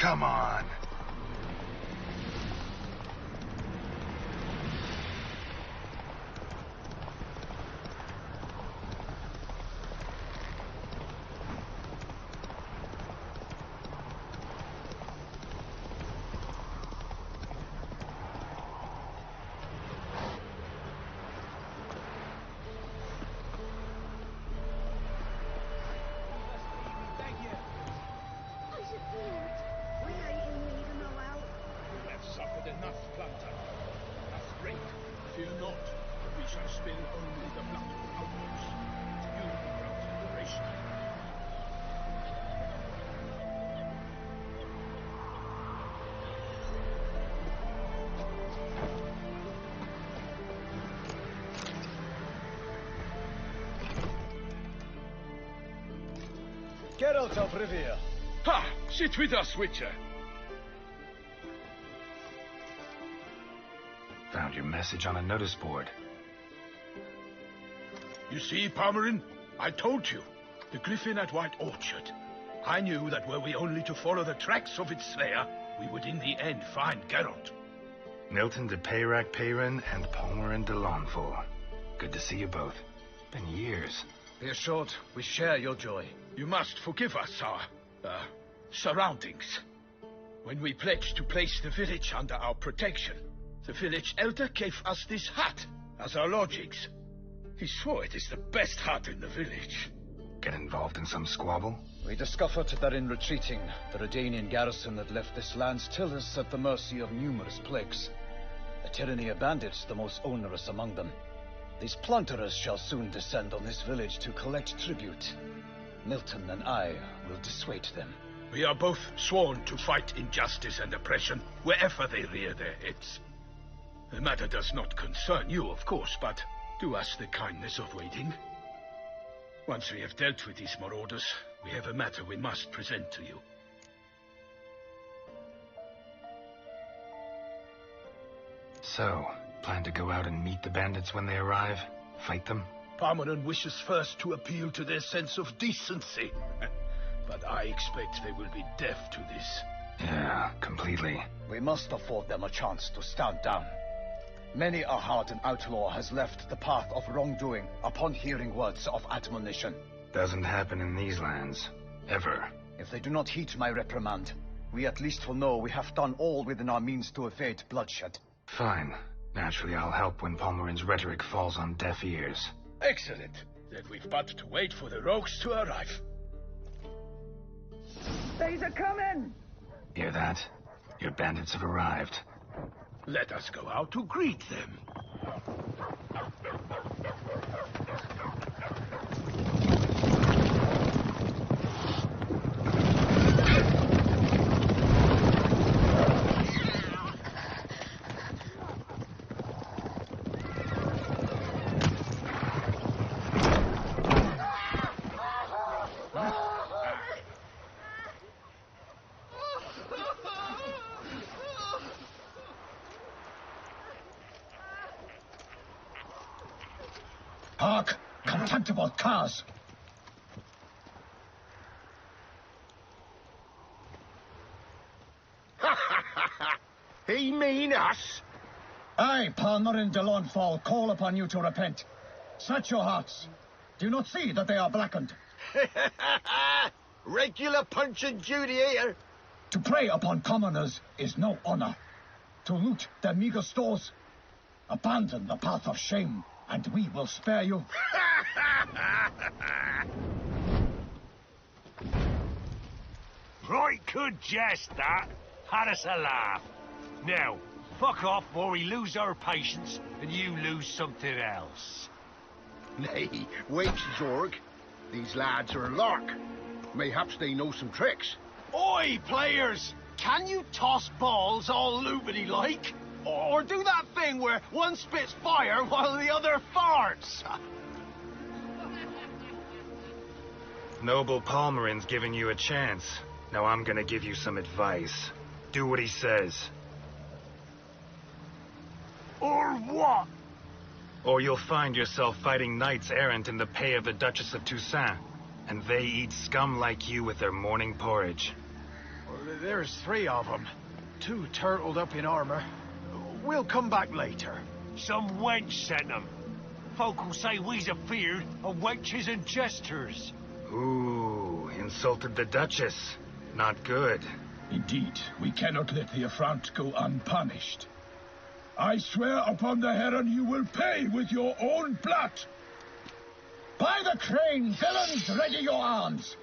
Come on. Geralt of Rivia. Ha! Sit with us, Witcher. Found your message on a notice board. You see, Palmerin? I told you. The griffin at White Orchard. I knew that were we only to follow the tracks of its slayer, we would in the end find Geralt. Milton de Peyrac Peyrin and Palmerin de Launfal. Good to see you both. Been years. Be assured, we share your joy. You must forgive us our, surroundings. When we pledged to place the village under our protection, the village elder gave us this hut as our lodgings. He swore it is the best hut in the village. Get involved in some squabble? We discovered that in retreating, the Redanian garrison had left this land tillers at the mercy of numerous plagues. The tyranny of bandits, the most onerous among them. These plunderers shall soon descend on this village to collect tribute. Milton and I will dissuade them. We are both sworn to fight injustice and oppression wherever they rear their heads. The matter does not concern you, of course, but do us the kindness of waiting. Once we have dealt with these marauders, we have a matter we must present to you. So, plan to go out and meet the bandits when they arrive? Fight them? Palmerin wishes first to appeal to their sense of decency. But I expect they will be deaf to this. Yeah, completely. We must afford them a chance to stand down. Many a hardened outlaw has left the path of wrongdoing upon hearing words of admonition. Doesn't happen in these lands. Ever. If they do not heed my reprimand, we at least will know we have done all within our means to evade bloodshed. Fine. Naturally, I'll help when Palmerin's rhetoric falls on deaf ears. Excellent. Then we've but to wait for the rogues to arrive. They's a-coming! Hear that? Your bandits have arrived. Let us go out to greet them. Halk! Contemptible curs! He mean us? I, Palmerin de Launfal, call upon you to repent. Set your hearts. Do you not see that they are blackened? Regular Punch and Judy here. To prey upon commoners is no honor. To loot their meager stores, abandon the path of shame, and we will spare you. Right good jest, that. Had us a laugh. Now, fuck off or we lose our patience and you lose something else. Nay, wait, Zorg. These lads are a lark. Mayhaps they know some tricks. Oi, players! Can you toss balls all loopity like? Or do that thing where one spits fire while the other farts? Noble Palmerin's giving you a chance. Now I'm gonna give you some advice. Do what he says. Or what? Or you'll find yourself fighting knights errant in the pay of the Duchess of Toussaint. And they eat scum like you with their morning porridge. There's 3 of them. 2 turtled up in armor. We'll come back later. Some wench sent them. Folk will say we's afeard of wenches and jesters. Ooh, insulted the Duchess. Not good. Indeed, we cannot let the affront go unpunished. I swear upon the Heron you will pay with your own blood. By the crane, villains, ready your arms.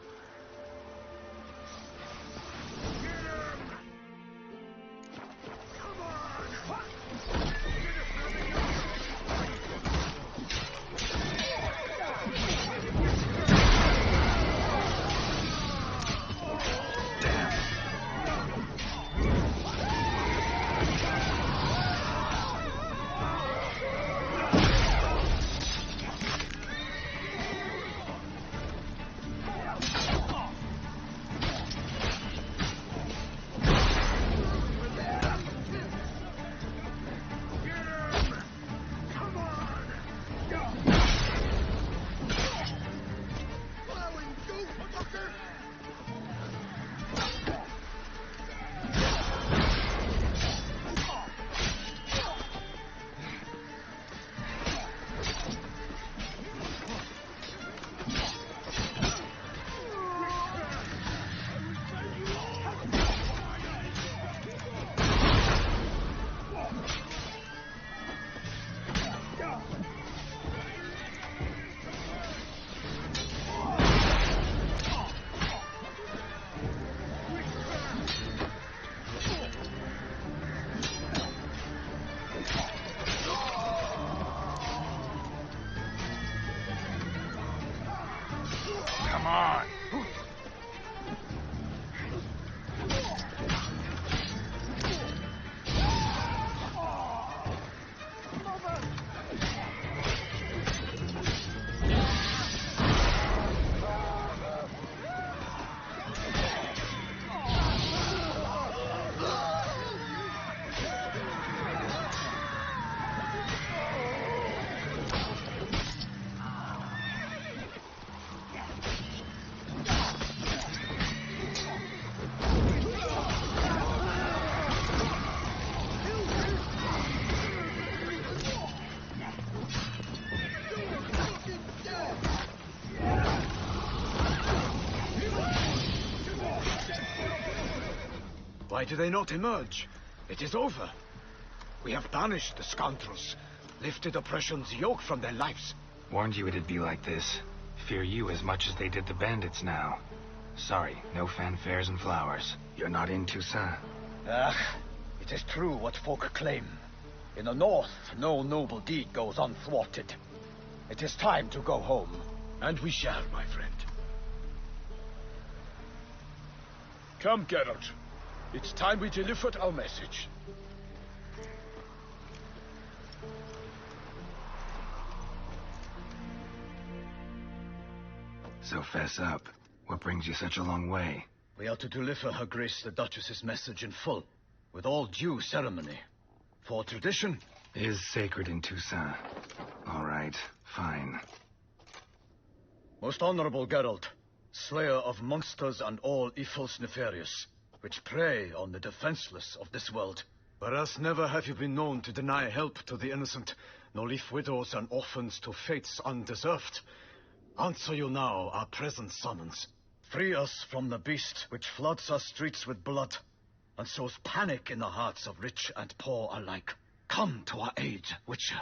Why do they not emerge? It is over. We have banished the scoundrels, lifted oppression's yoke from their lives. Warned you it'd be like this. Fear you as much as they did the bandits now. Sorry, no fanfares and flowers. You're not in Toussaint. It is true what folk claim. In the north, no noble deed goes unthwarted. It is time to go home. And we shall, my friend. Come, Geralt. It's time we delivered our message. So fess up. What brings you such a long way? We are to deliver Her Grace the Duchess's message in full, with all due ceremony. For tradition is sacred in Toussaint. All right, fine. Most honorable Geralt, slayer of monsters and all evils nefarious, which prey on the defenseless of this world. Whereas never have you been known to deny help to the innocent, nor leave widows and orphans to fates undeserved. Answer you now our present summons. Free us from the beast which floods our streets with blood, and sows panic in the hearts of rich and poor alike. Come to our aid, Witcher.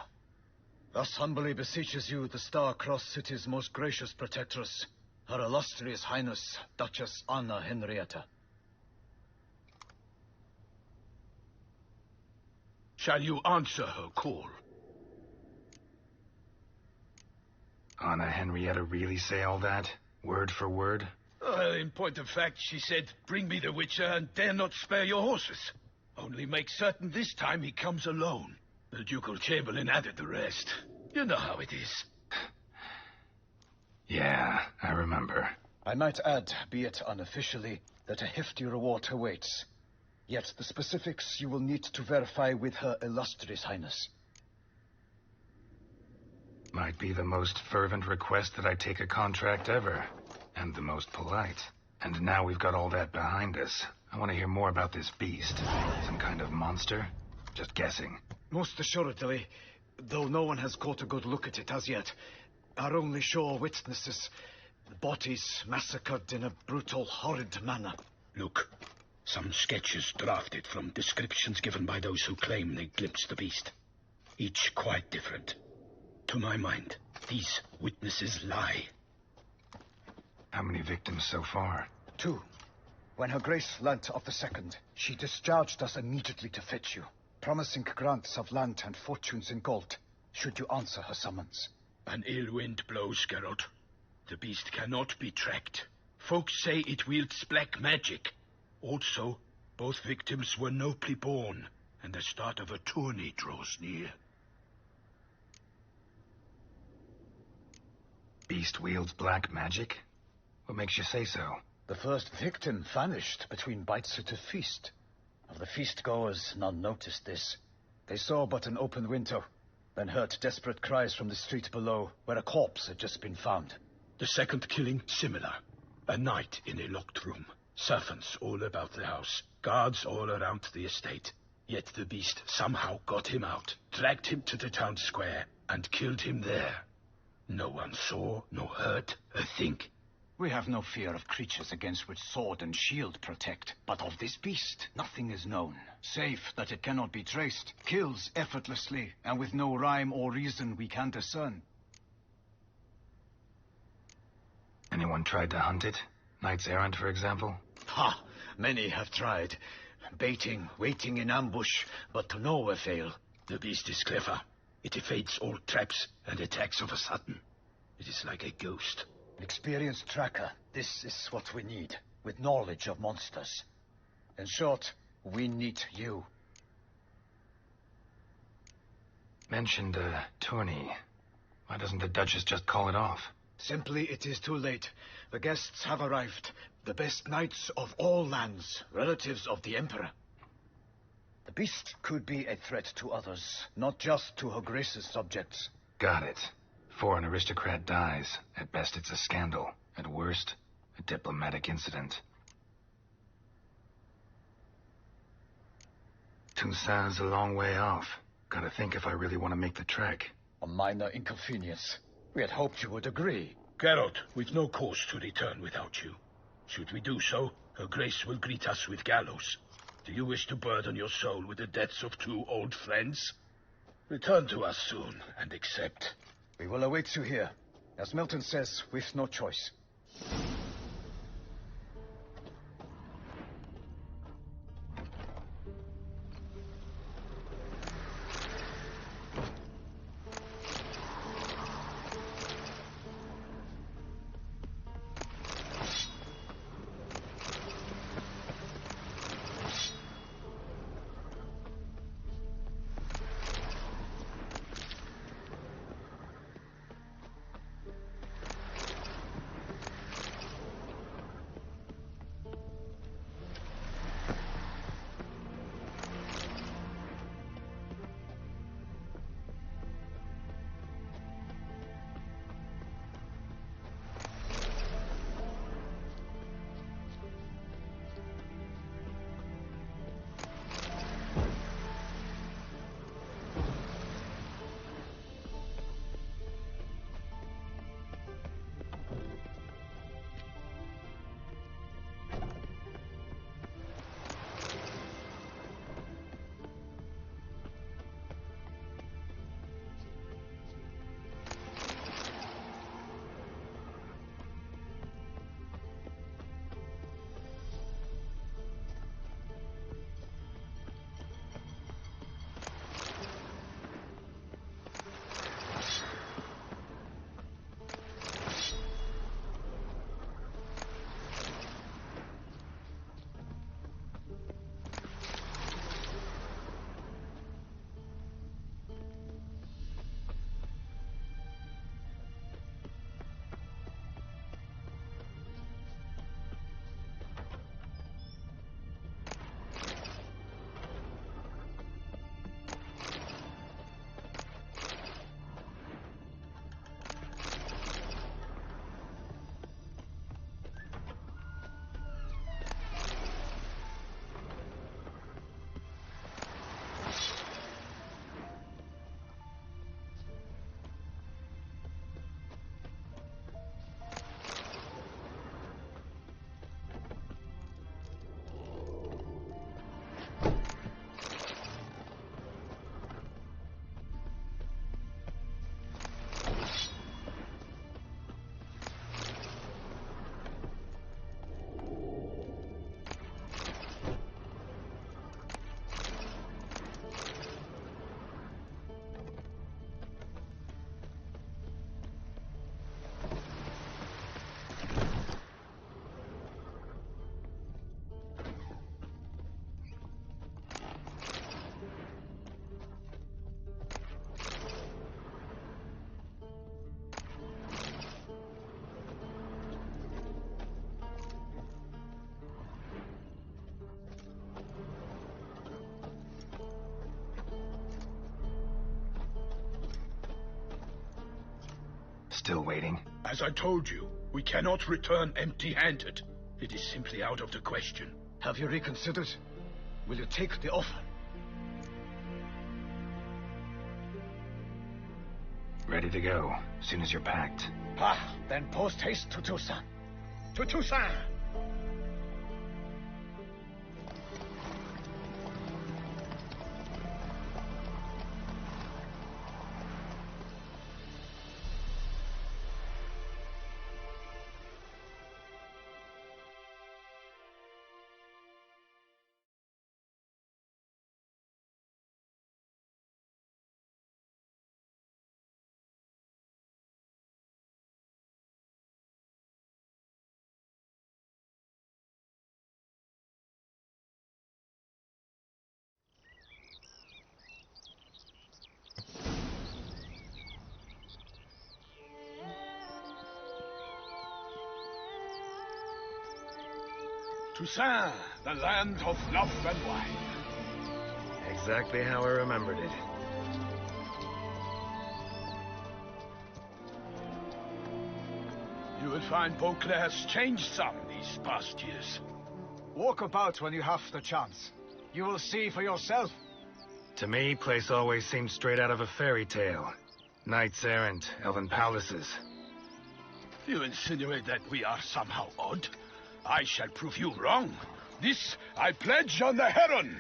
Thus humbly beseeches you the Star-Crossed City's most gracious protectress, Her Illustrious Highness, Duchess Anna Henrietta. Shall you answer her call? Anna Henrietta really say all that? Word for word? Well, in point of fact, she said, bring me the Witcher and dare not spare your horses. Only make certain this time he comes alone. The Ducal Chamberlain added the rest. You know how it is. Yeah, I remember. I might add, be it unofficially, that a hefty reward awaits. Yet the specifics you will need to verify with Her Illustrious Highness. Might be the most fervent request that I take a contract ever. And the most polite. And now we've got all that behind us. I want to hear more about this beast. Some kind of monster? Just guessing. Most assuredly, though no one has caught a good look at it as yet. Our only sure witnesses, the bodies massacred in a brutal, horrid manner. Look, some sketches drafted from descriptions given by those who claim they glimpsed the beast. Each quite different. To my mind, these witnesses lie. How many victims so far? 2. When Her Grace learnt of the second, she discharged us immediately to fetch you, promising grants of land and fortunes in gold, should you answer her summons. An ill wind blows, Geralt. The beast cannot be tracked. Folks say it wields black magic. Also, both victims were nobly born, and the start of a tourney draws near. Beast wields black magic? What makes you say so? The first victim vanished between bites at a feast. Of the feast-goers, none noticed this. They saw but an open window, then heard desperate cries from the street below, where a corpse had just been found. The second killing, similar. A night in a locked room. Servants all about the house. Guards all around the estate. Yet the beast somehow got him out, dragged him to the town square, and killed him there. No one saw, nor heard a thing. We have no fear of creatures against which sword and shield protect, but of this beast, nothing is known, save that it cannot be traced, kills effortlessly, and with no rhyme or reason we can discern. Anyone tried to hunt it? Knights errant, for example? Ha! Many have tried. Baiting, waiting in ambush, but to no avail. The beast is clever. It evades all traps and attacks of a sudden. It is like a ghost. Experienced tracker, this is what we need, with knowledge of monsters. In short, we need you. Mentioned a tourney. Why doesn't the Duchess just call it off? Simply, it is too late. The guests have arrived. The best knights of all lands, relatives of the Emperor. The beast could be a threat to others, not just to Her Grace's subjects. Got it. Before an aristocrat dies, at best it's a scandal. At worst, a diplomatic incident. Toussaint's a long way off. Gotta think if I really want to make the trek. A minor inconvenience. We had hoped you would agree. Geralt, we've no course to return without you. Should we do so, Her Grace will greet us with gallows. Do you wish to burden your soul with the deaths of 2 old friends? Return to us soon, and accept. We will await you here. As Milton says, with no choice. Still waiting? As I told you, we cannot return empty-handed. It is simply out of the question. Have you reconsidered? Will you take the offer? Ready to go, as soon as you're packed. Ah, then post haste to Toussaint. To Toussaint! Toussaint, the land of love and wine. Exactly how I remembered it. You will find Beauclair's changed some these past years. Walk about when you have the chance. You will see for yourself. To me, place always seemed straight out of a fairy tale. Knights errant, elven palaces. You insinuate that we are somehow odd? I shall prove you wrong. This I pledge on the Heron.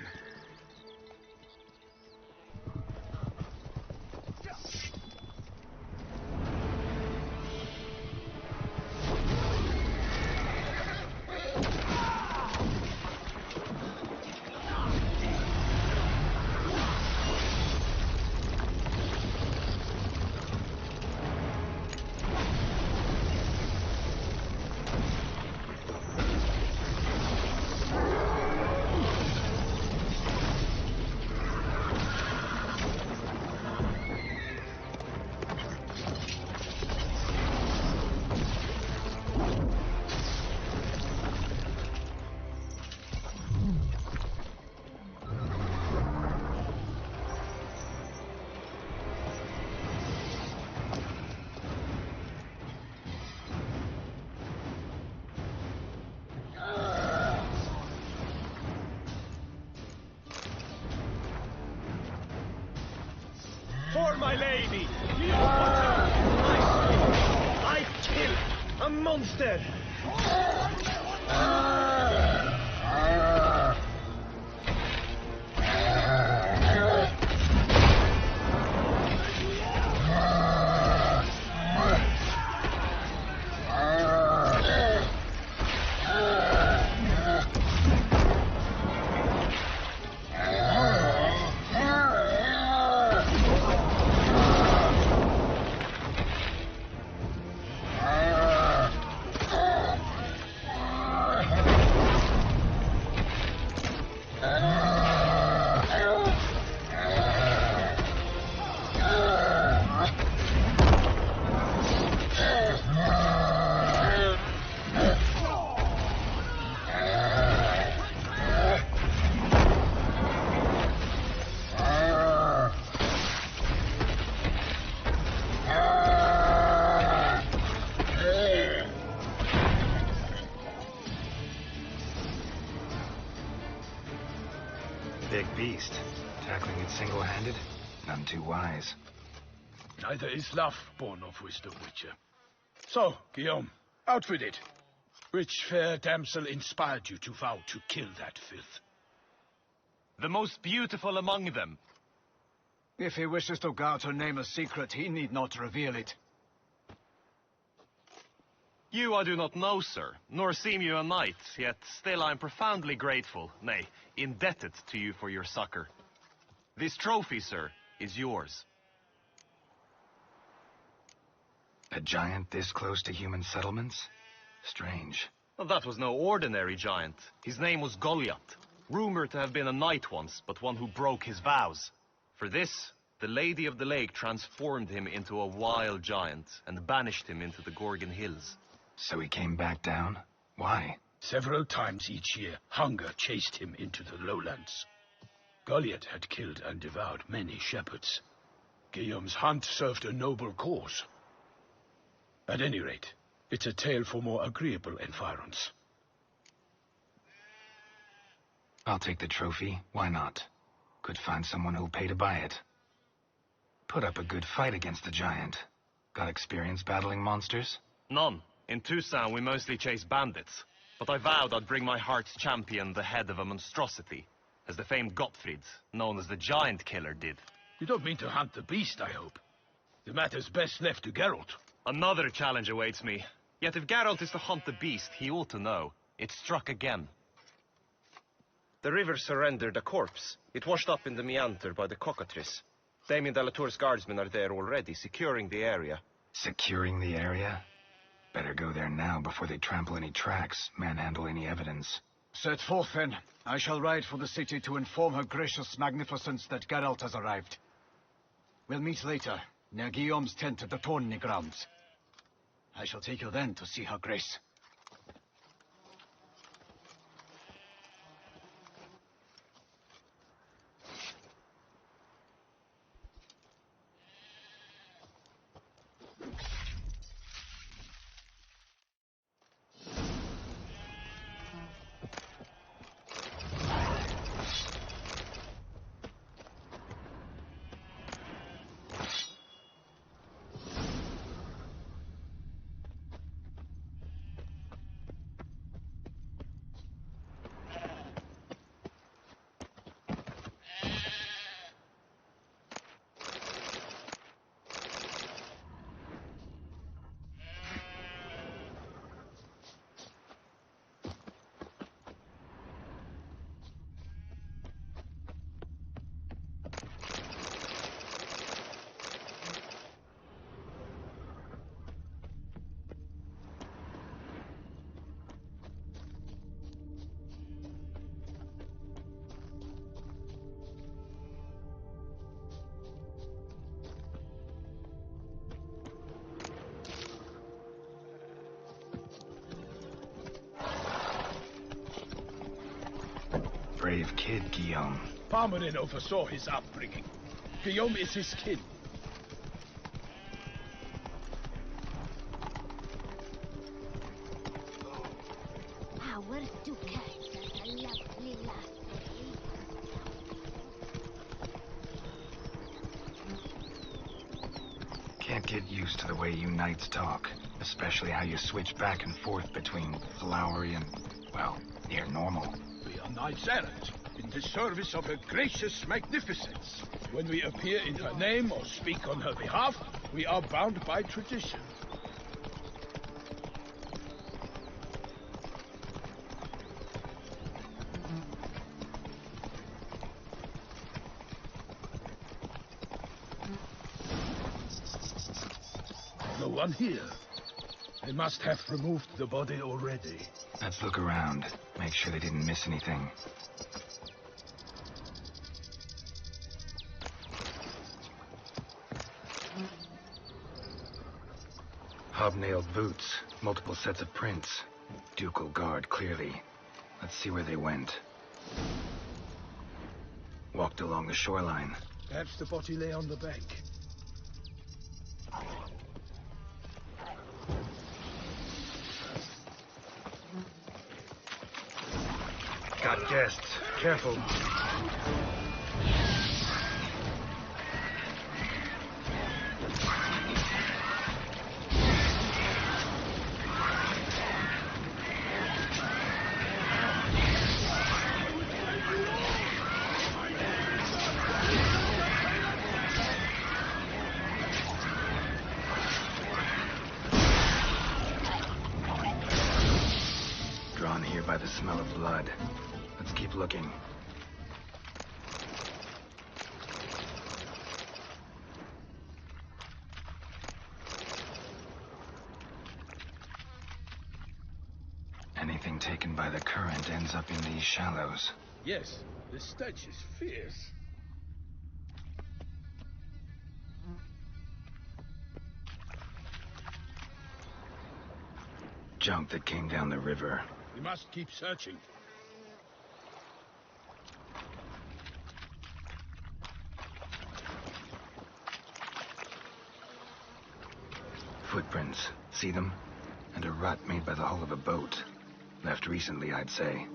For my lady! I kill a monster! Big beast. Tackling it single-handed? None too wise. Neither is love born of wisdom, Witcher. So, Guillaume, out with it. Which fair damsel inspired you to vow to kill that filth? The most beautiful among them. If he wishes to guard her name a secret, he need not reveal it. You I do not know, sir, nor seem you a knight, yet still I am profoundly grateful, nay, indebted to you for your succor. This trophy, sir, is yours. A giant this close to human settlements? Strange. Well, that was no ordinary giant. His name was Goliath, rumored to have been a knight once, but one who broke his vows. For this, the Lady of the Lake transformed him into a wild giant and banished him into the Gorgon Hills. So he came back down? Why? Several times each year, hunger chased him into the lowlands. Goliath had killed and devoured many shepherds. Guillaume's hunt served a noble cause. At any rate, it's a tale for more agreeable environs. I'll take the trophy. Why not? Could find someone who'll pay to buy it. Put up a good fight against the giant. Got experience battling monsters? None. In Toussaint, we mostly chase bandits. But I vowed I'd bring my heart's champion the head of a monstrosity, as the famed Gottfried, known as the Giant Killer, did. You don't mean to hunt the beast, I hope. The matter's best left to Geralt. Another challenge awaits me. Yet if Geralt is to hunt the beast, he ought to know. It struck again. The river surrendered a corpse. It washed up in the meander by the cockatrice. Damien de la Tour's guardsmen are there already, securing the area. Securing the area? Better go there now before they trample any tracks, manhandle any evidence. Set forth, then. I shall ride for the city to inform her gracious magnificence that Geralt has arrived. We'll meet later, near Guillaume's tent at the Tourney grounds. I shall take you then to see her grace. Brave kid, Guillaume. Parmarin oversaw his upbringing. Guillaume is his kin. Can't get used to the way you knights talk, especially how you switch back and forth between flowery and, well, near normal. We are knights errant, in the service of her gracious magnificence. When we appear in her name or speak on her behalf, we are bound by tradition. No one here. They must have removed the body already. Let's look around. Make sure they didn't miss anything. Hobnailed boots, multiple sets of prints. Ducal guard, clearly. Let's see where they went. Walked along the shoreline. Perhaps the body lay on the bank. Got guests. Careful. Drawn here by the smell of blood. Let's keep looking. Anything taken by the current ends up in these shallows. Yes, the stench is fierce. Junk that came down the river. We must keep searching. Footprints. See them? And a rut made by the hull of a boat. Left recently, I'd say.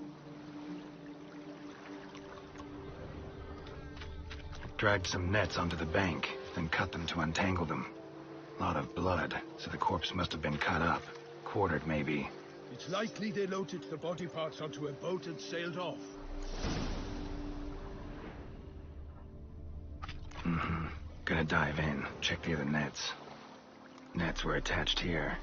Dragged some nets onto the bank, then cut them to untangle them. Lot of blood, so the corpse must have been cut up. Quartered, maybe. It's likely they loaded the body parts onto a boat and sailed off. Mm-hmm. Gonna dive in, check the other nets. Nets were attached here.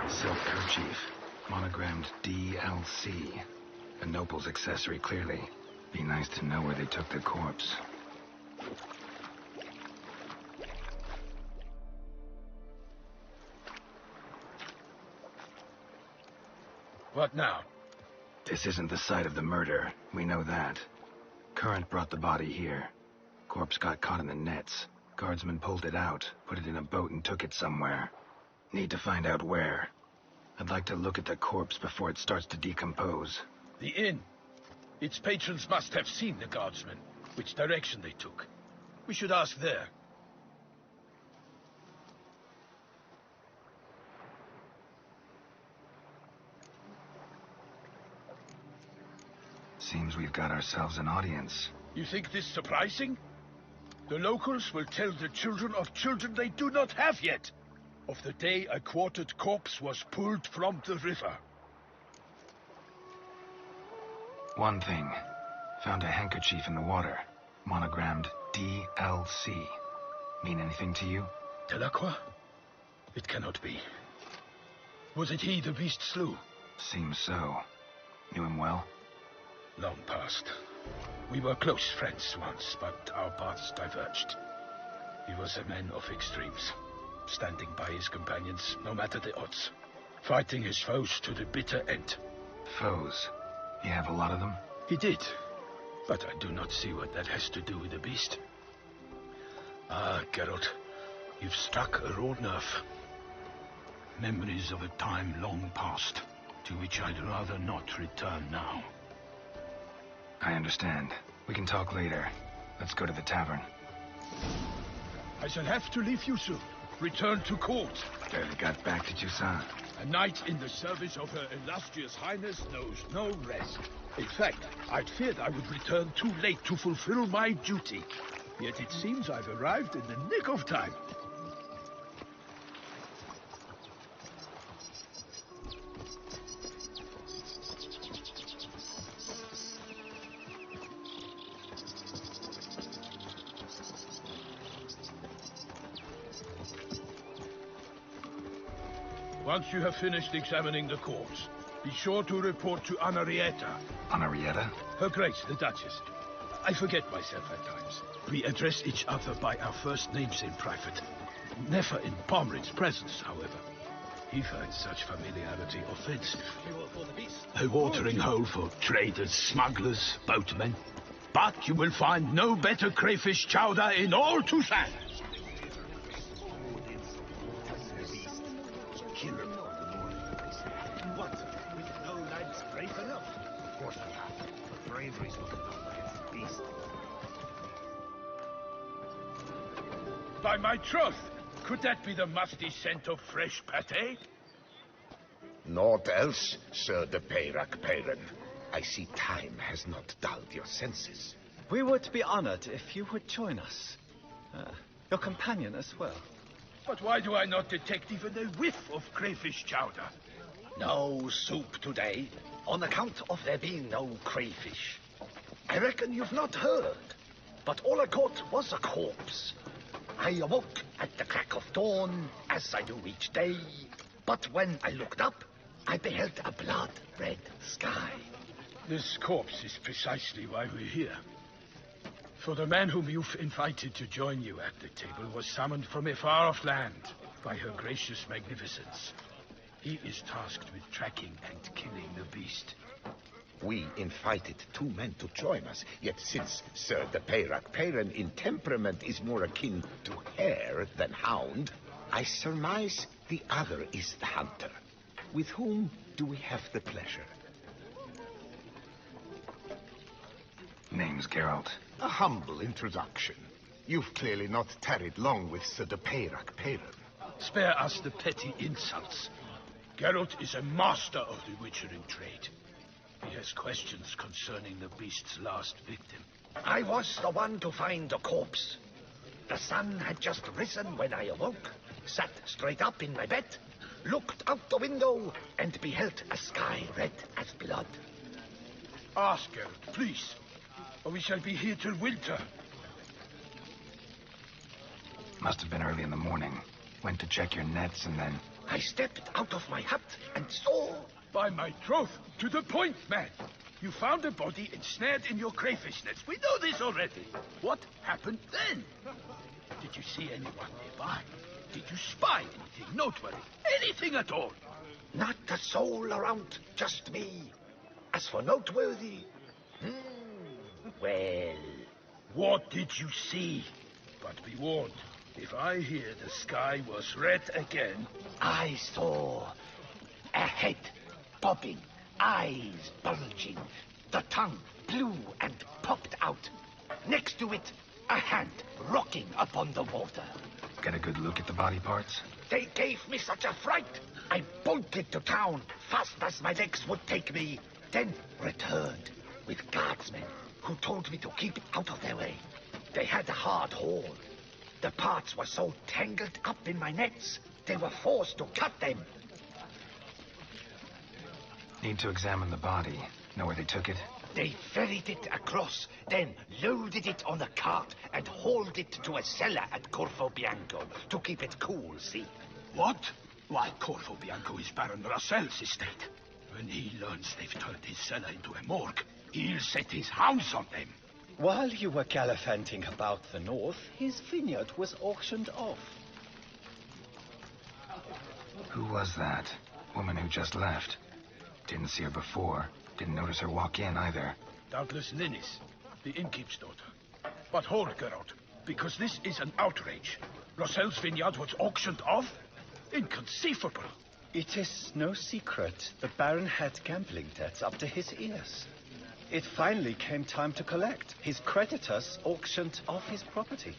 Silk kerchief, monogrammed DLC. A noble's accessory, clearly. Be nice to know where they took the corpse. What now? This isn't the site of the murder. We know that. Current brought the body here. Corpse got caught in the nets. Guardsmen pulled it out, put it in a boat and took it somewhere. Need to find out where. I'd like to look at the corpse before it starts to decompose. The inn. Its patrons must have seen the guardsmen, which direction they took. We should ask there. Seems we've got ourselves an audience. You think this surprising? The locals will tell the children of children they do not have yet, of the day a quartered corpse was pulled from the river. One thing. Found a handkerchief in the water. Monogrammed DLC. Mean anything to you? Delacroix? It cannot be. Was it he the beast slew? Seems so. Knew him well? Long past. We were close friends once, but our paths diverged. He was a man of extremes, standing by his companions, no matter the odds. Fighting his foes to the bitter end. Foes? You have a lot of them? He did, but I do not see what that has to do with the beast. Ah, Geralt, you've struck a raw nerve. Memories of a time long past, to which I'd rather not return now. I understand. We can talk later. Let's go to the tavern. I shall have to leave you soon. Return to court. Barely got back to Toussaint. A knight in the service of Her Illustrious Highness knows no rest. In fact, I'd feared I would return too late to fulfill my duty. Yet it seems I've arrived in the nick of time. Once you have finished examining the corpse, be sure to report to Anarietta. Anarietta? Her Grace, the Duchess. I forget myself at times. We address each other by our first names in private. Never in Pomrin's presence, however. He finds such familiarity offensive. A watering hole for traders, smugglers, boatmen. But you will find no better crayfish chowder in all Toussaint. What? With no lads brave enough? Of course we have. But bravery's looking up against the beast. By my troth, could that be the musty scent of fresh pâté? Naught else, Sir de Paperchase. I see time has not dulled your senses. We would be honored if you would join us. Your companion as well. But why do I not detect even a whiff of crayfish chowder? No soup today, on account of there being no crayfish. I reckon you've not heard, but all I caught was a corpse. I awoke at the crack of dawn, as I do each day, but when I looked up, I beheld a blood-red sky. This corpse is precisely why we're here. For the man whom you've invited to join you at the table was summoned from a far-off land by her gracious magnificence. He is tasked with tracking and killing the beast. We invited 2 men to join us, yet since Sir de Paperchase in temperament is more akin to hare than hound, I surmise the other is the hunter. With whom do we have the pleasure? Name's Geralt. A humble introduction. You've clearly not tarried long with Sir de Paperchase. Spare us the petty insults. Geralt is a master of the witchering trade. He has questions concerning the beast's last victim. I was the one to find the corpse. The sun had just risen when I awoke, sat straight up in my bed, looked out the window, and beheld a sky red as blood. Ask Geralt, please, or we shall be here till winter. Must have been early in the morning. Went to check your nets and then... I stepped out of my hut and saw... By my troth, to the point, man. You found a body ensnared in your crayfish nets. We know this already. What happened then? Did you see anyone nearby? Did you spy anything noteworthy? Anything at all? Not a soul around, just me. As for noteworthy... well... What did you see? But be warned, if I hear the sky was red again... I saw a head popping, eyes bulging, the tongue blue and popped out. Next to it, a hand rocking upon the water. Get a good look at the body parts? They gave me such a fright. I bolted to town, fast as my legs would take me, then returned with guardsmen who told me to keep out of their way. They had a hard hold. The parts were so tangled up in my nets, they were forced to cut them. Need to examine the body. Know where they took it? They ferried it across, then loaded it on a cart and hauled it to a cellar at Corvo Bianco to keep it cool, see? What? Why, Corvo Bianco is Baron Russell's estate. When he learns they've turned his cellar into a morgue, he'll set his hounds on them. While you were gallivanting about the north, his vineyard was auctioned off. Who was that? Woman who just left. Didn't see her before. Didn't notice her walk in either. Doubtless Linnis, the innkeep's daughter. But hold, Geralt, because this is an outrage. Russell's vineyard was auctioned off? Inconceivable. It is no secret the Baron had gambling debts up to his ears. It finally came time to collect. His creditors auctioned off his property.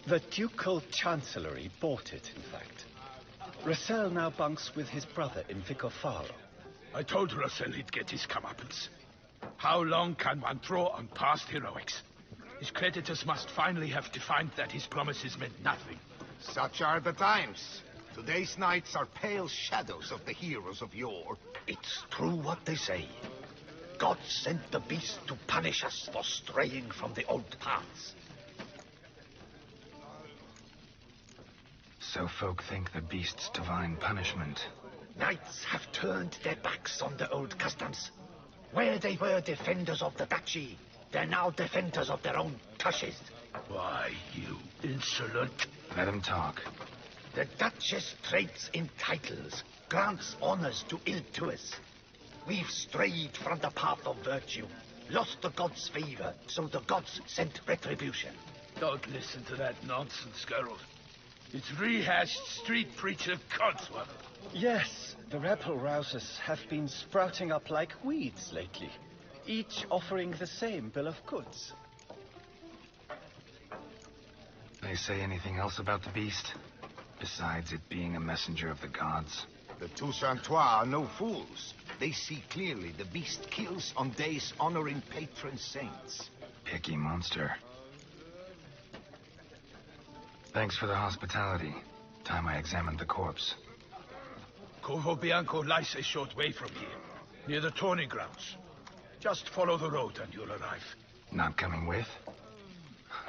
The Ducal Chancellery bought it, in fact. Russell now bunks with his brother in Vicofaro. I told Russell he'd get his comeuppance. How long can one throw on past heroics? His creditors must finally have defined that his promises meant nothing. Such are the times. Today's knights are pale shadows of the heroes of yore. It's true what they say. God sent the beast to punish us for straying from the old paths. So folk think the beast's divine punishment. Knights have turned their backs on the old customs. Where they were defenders of the duchy, they're now defenders of their own tushes. Why, you insolent... Let him talk. The Duchess trades in titles, grants honors to ill-doers. We've strayed from the path of virtue, lost the gods' favor, so the gods sent retribution. Don't listen to that nonsense, Geralt. It's rehashed street preacher codswallop. Yes, the rebel-rousers have been sprouting up like weeds lately, each offering the same bill of goods. They say anything else about the beast? Besides it being a messenger of the gods? The Toussaintois are no fools. They see clearly the beast kills on days honoring patron saints. Picky monster. Thanks for the hospitality. Time I examined the corpse. Corvo Bianco lies a short way from here, near the tourney grounds. Just follow the road and you'll arrive. Not coming with?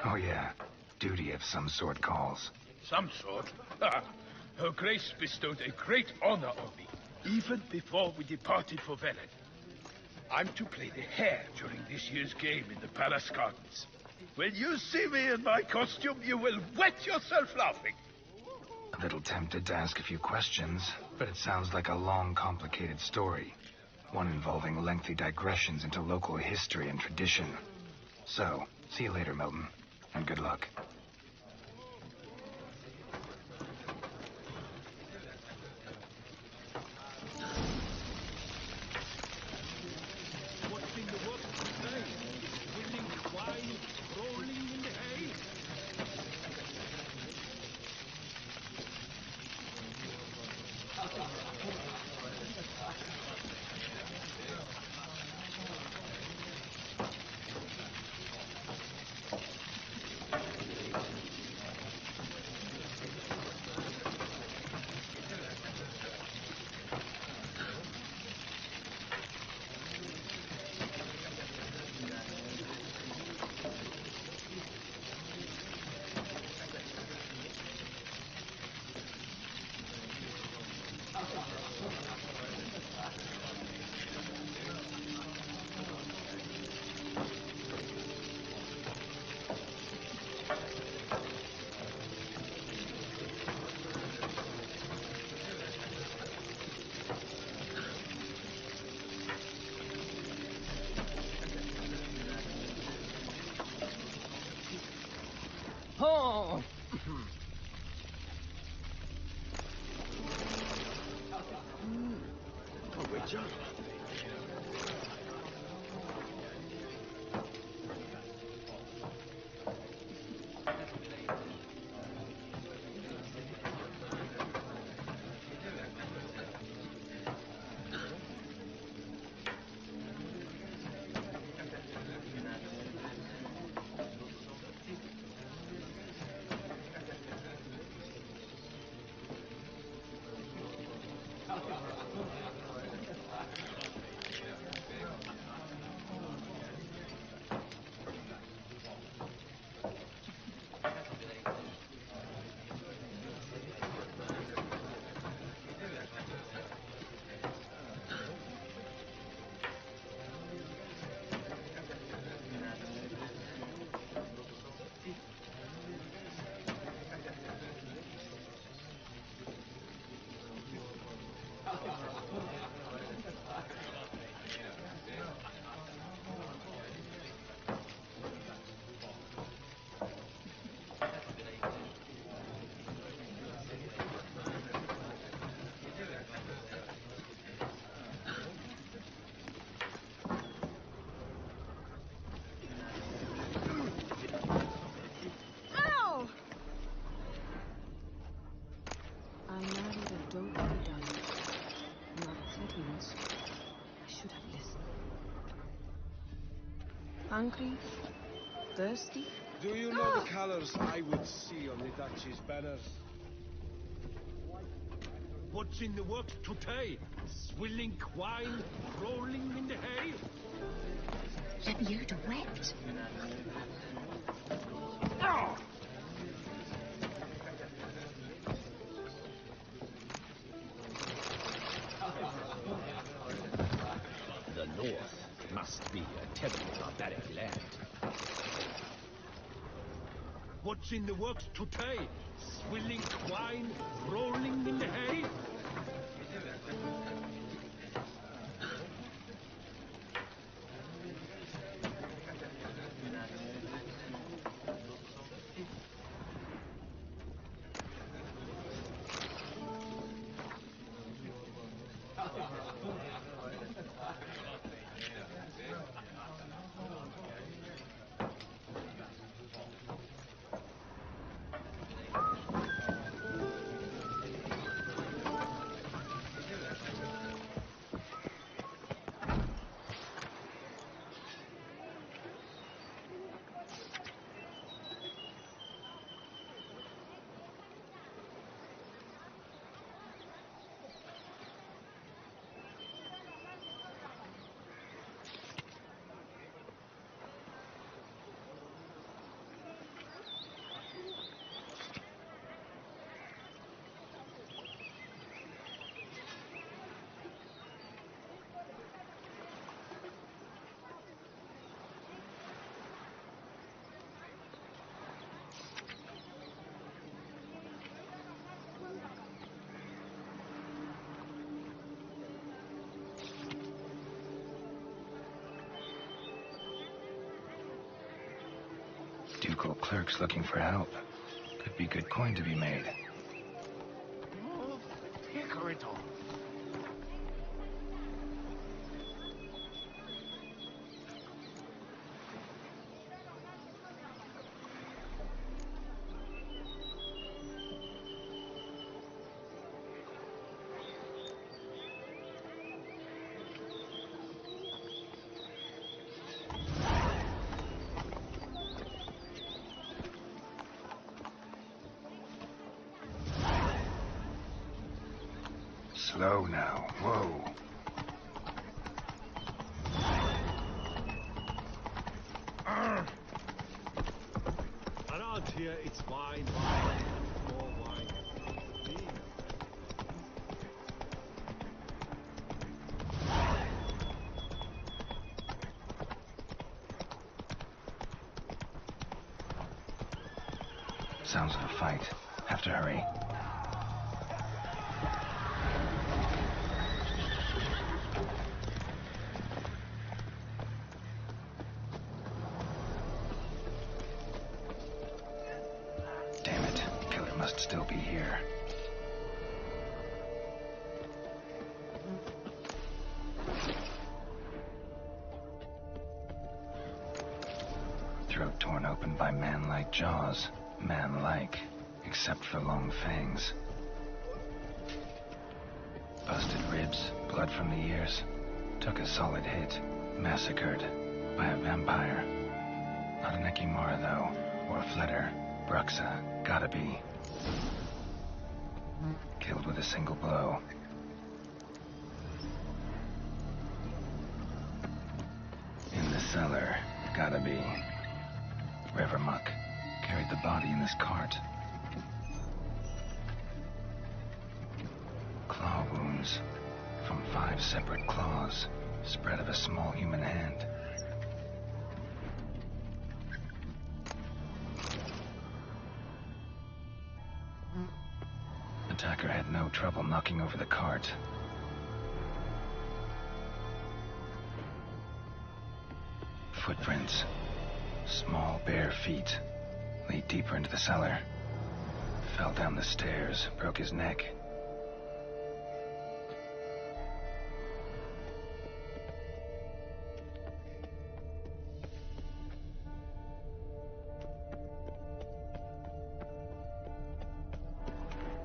Oh yeah, duty of some sort calls. Some sort? Her Grace bestowed a great honor on me, even before we departed for Velen. I'm to play the hare during this year's game in the palace gardens. When you see me in my costume, you will wet yourself laughing. A little tempted to ask a few questions, but it sounds like a long, complicated story. One involving lengthy digressions into local history and tradition. So, see you later, Milton, and good luck. Oh! Good job. Hungry? Thirsty? Do you know the colors I would see on the Duchy's banners? What's in the works today? Swilling wine, rolling in the hay? Let the earth wet. Ah! The North must be a terrible barbaric land. What What's in the works today? Swilling wine, rolling in the hay? Ducal clerks looking for help. Could be good coin to be made. Slow now. Whoa. Around here, it's wine, wine, more wine. Sounds of a fight. Have to hurry. Damn it. Killer must still be here. Throat torn open by man-like jaws. Man-like, except for long fangs. Busted ribs, blood from the ears. Took a solid hit. Massacred by a vampire. Not an Ekimara, though, or a Flitter. Bruxa, gotta be. Killed with a single blow. In the cellar, gotta be. River muck. Carried the body in this cart. Claw wounds. From 5 separate claws. Spread of a small human hand. Attacker had no trouble knocking over the cart. Footprints. Small, bare feet. Lead deeper into the cellar. Fell down the stairs, broke his neck.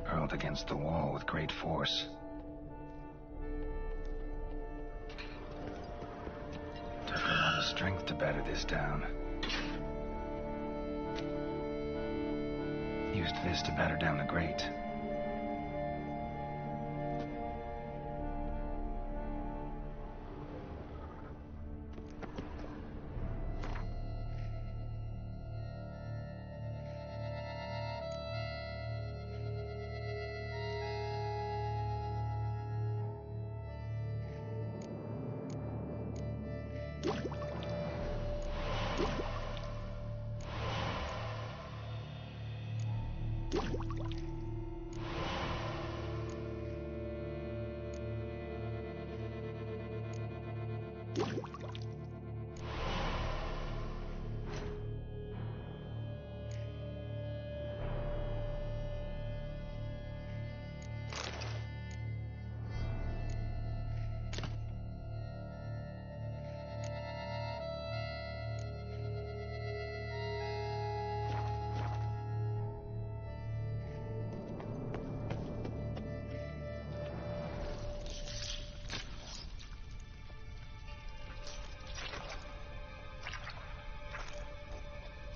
Hurled against the wall with great force. Took a lot of strength to batter this down. Used this to batter down the grate.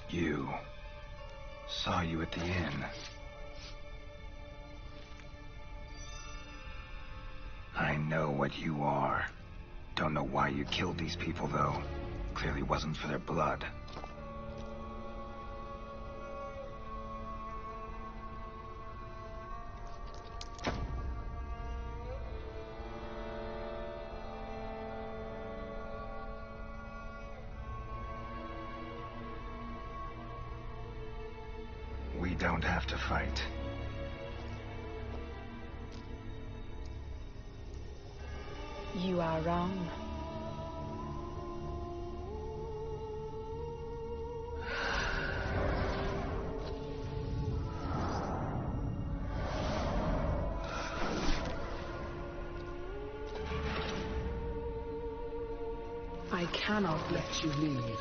You. Saw you at the inn. I know what you are. Don't know why you killed these people, though. Clearly wasn't for their blood. We don't have to fight. You are wrong. I cannot let you leave.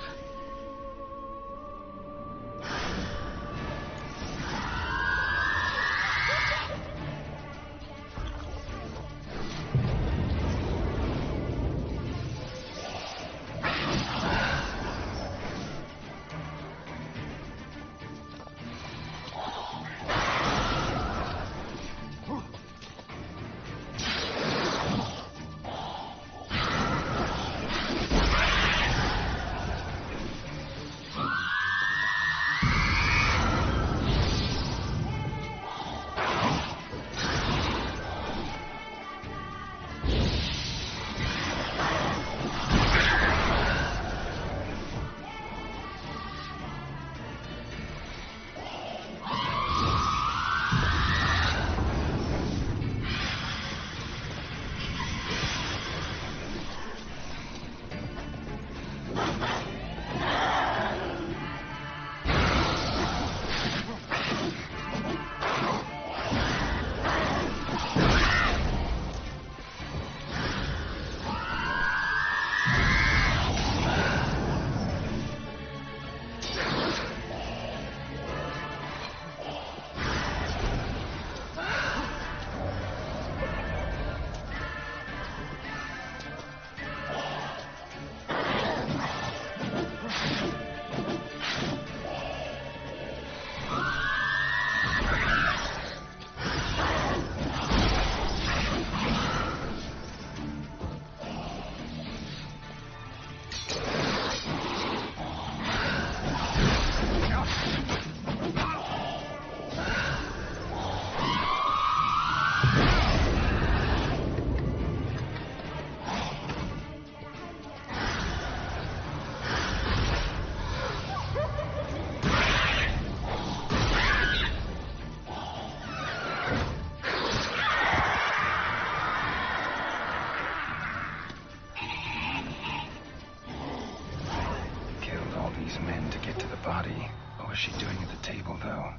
body. What was she doing at the table, though?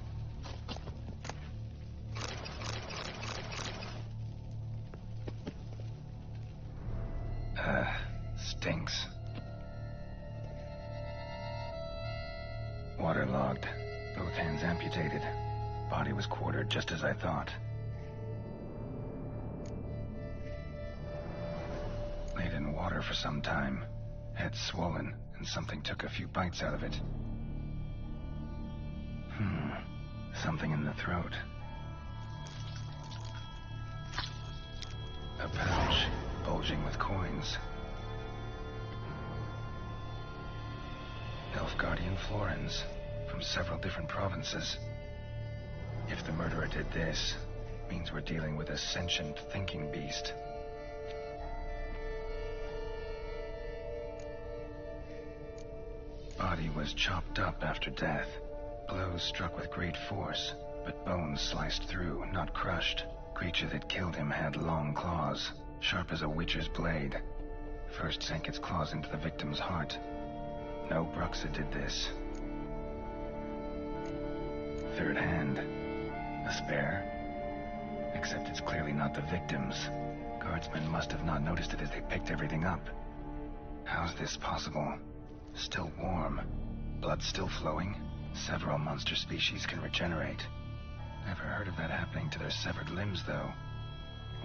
Stinks. Waterlogged. Both hands amputated. Body was quartered just as I thought. Laid in water for some time. Head swollen, and something took a few bites out of it. Something in the throat. A pouch, bulging with coins. Nilfgaardian florins, from several different provinces. If the murderer did this, means we're dealing with a sentient thinking beast. Body was chopped up after death. Blows struck with great force. but bones sliced through, not crushed. Creature that killed him had long claws, sharp as a witcher's blade. First sank its claws into the victim's heart. No Bruxa did this. Third hand. A spare? Except it's clearly not the victim's. Guardsmen must have not noticed it as they picked everything up. How's this possible? Still warm. Blood still flowing? Several monster species can regenerate. Never heard of that happening to their severed limbs, though.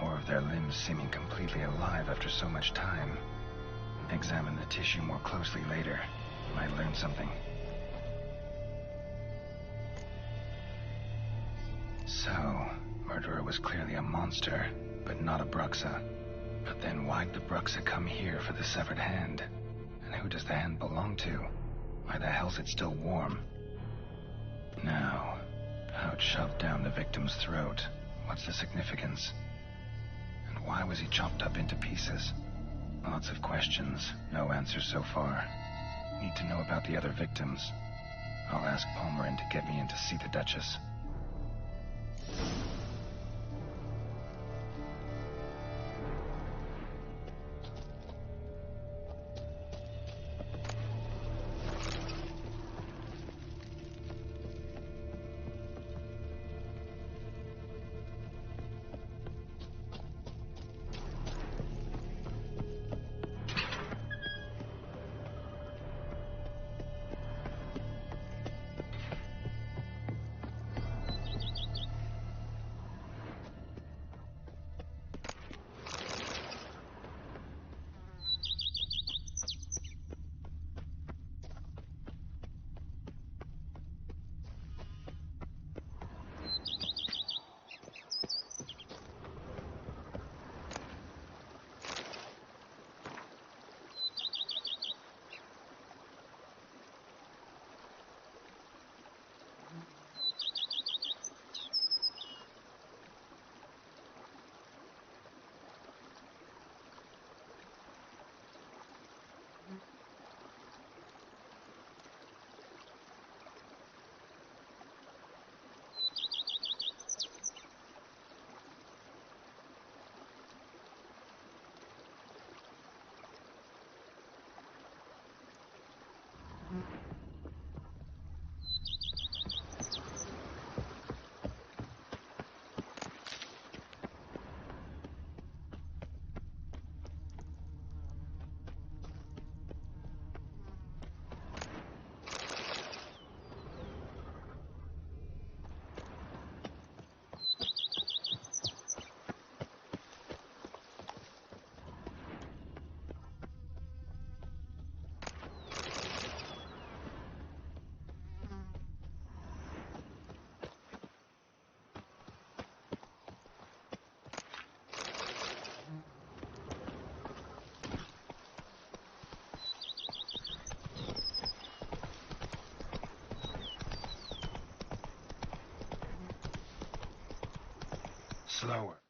Or of their limbs seeming completely alive after so much time. Examine the tissue more closely later. Might learn something. So, murderer was clearly a monster, but not a Bruxa. But then why'd the Bruxa come here for the severed hand? And who does the hand belong to? Why the hell's it still warm? Now, how it shoved down the victim's throat. What's the significance? And why was he chopped up into pieces? Lots of questions, no answers so far. Need to know about the other victims. I'll ask Palmerin to get me in to see the Duchess. Slower.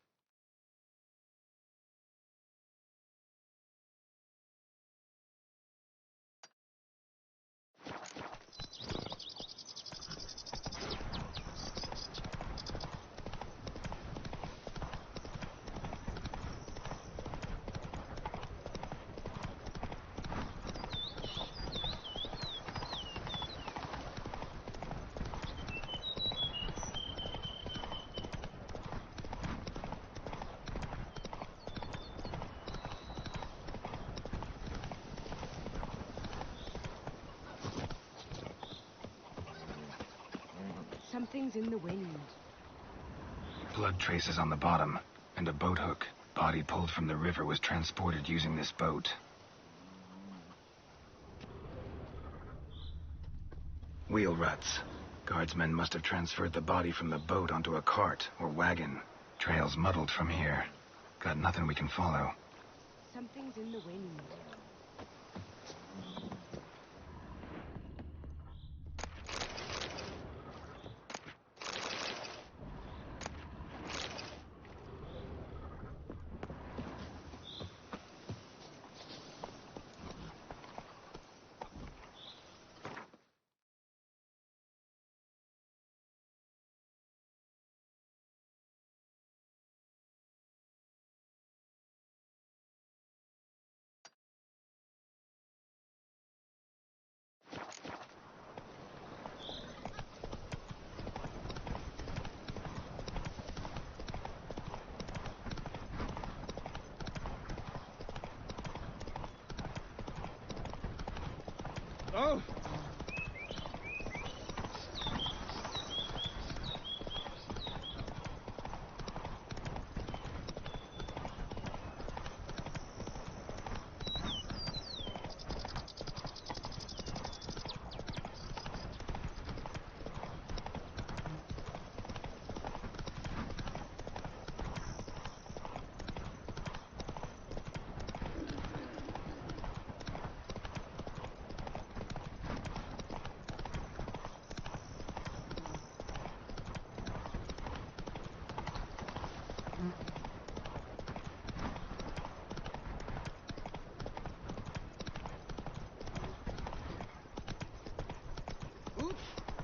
Something's in the wind. Blood traces on the bottom, and a boat hook. Body pulled from the river was transported using this boat. Wheel ruts. Guardsmen must have transferred the body from the boat onto a cart or wagon. Trail's muddled from here. Got nothing we can follow. Something's in the wind. Oh!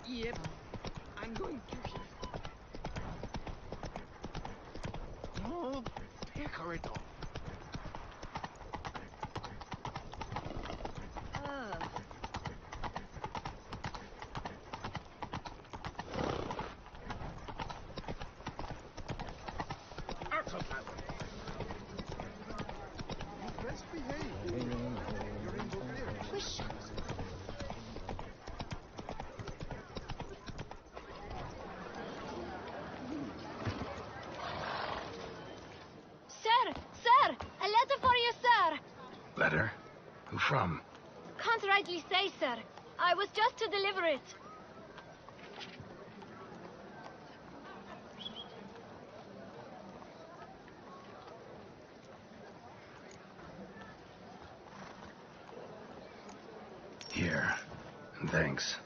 Yep, I'm going to here. No, corridor. Out of my way. You best behave. You're in Bulgaria. Wish. Sir! A letter for you, sir! Letter? Who from? Can't rightly say, sir. I was just to deliver it. Here. And thanks.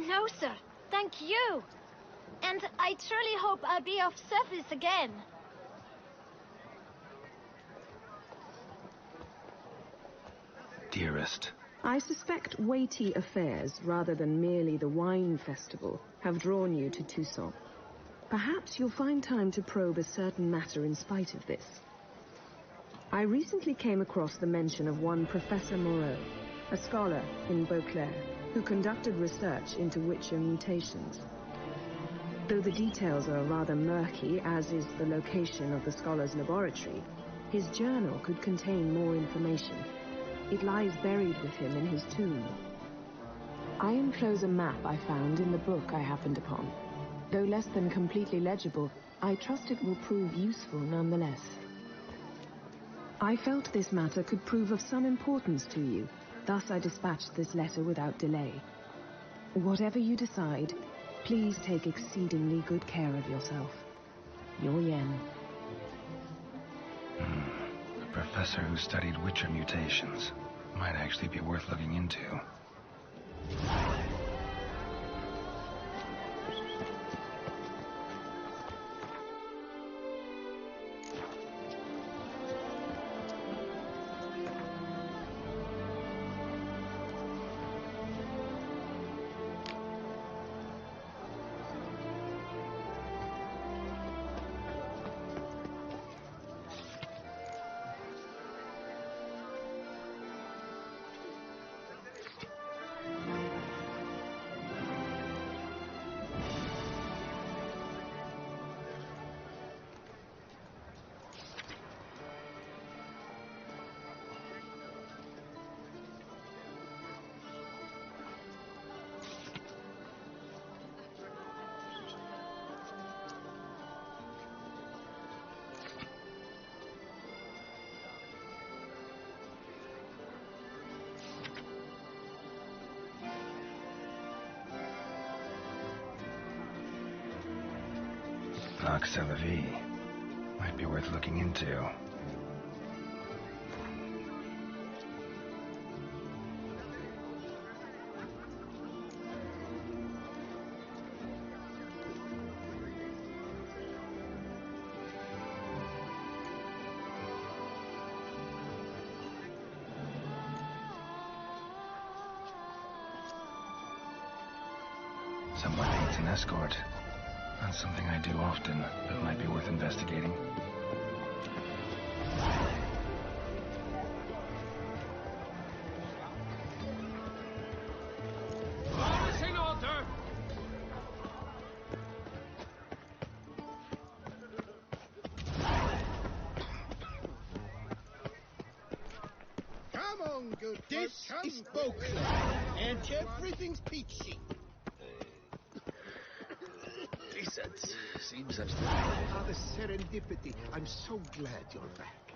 No, sir. Thank you. And I truly hope I'll be of service again. Dearest. I suspect weighty affairs, rather than merely the wine festival, have drawn you to Toussaint. Perhaps you'll find time to probe a certain matter in spite of this. I recently came across the mention of one Professor Moreau, a scholar in Beauclair, who conducted research into Witcher mutations. Though the details are rather murky, as is the location of the scholar's laboratory, his journal could contain more information. It lies buried with him in his tomb. I enclose a map I found in the book I happened upon. Though less than completely legible, I trust it will prove useful nonetheless. I felt this matter could prove of some importance to you, thus I dispatched this letter without delay. Whatever you decide, please take exceedingly good care of yourself. Your Yen. A professor who studied Witcher mutations. Might actually be worth looking into. Might be worth looking into. Someone needs an escort. Not something I do often, but might be worth investigating. All is in order! Come on, good dear. This is Beauclair, and everything's peachy. Lizards. Seems I'm still... Ah, the serendipity. I'm so glad you're back.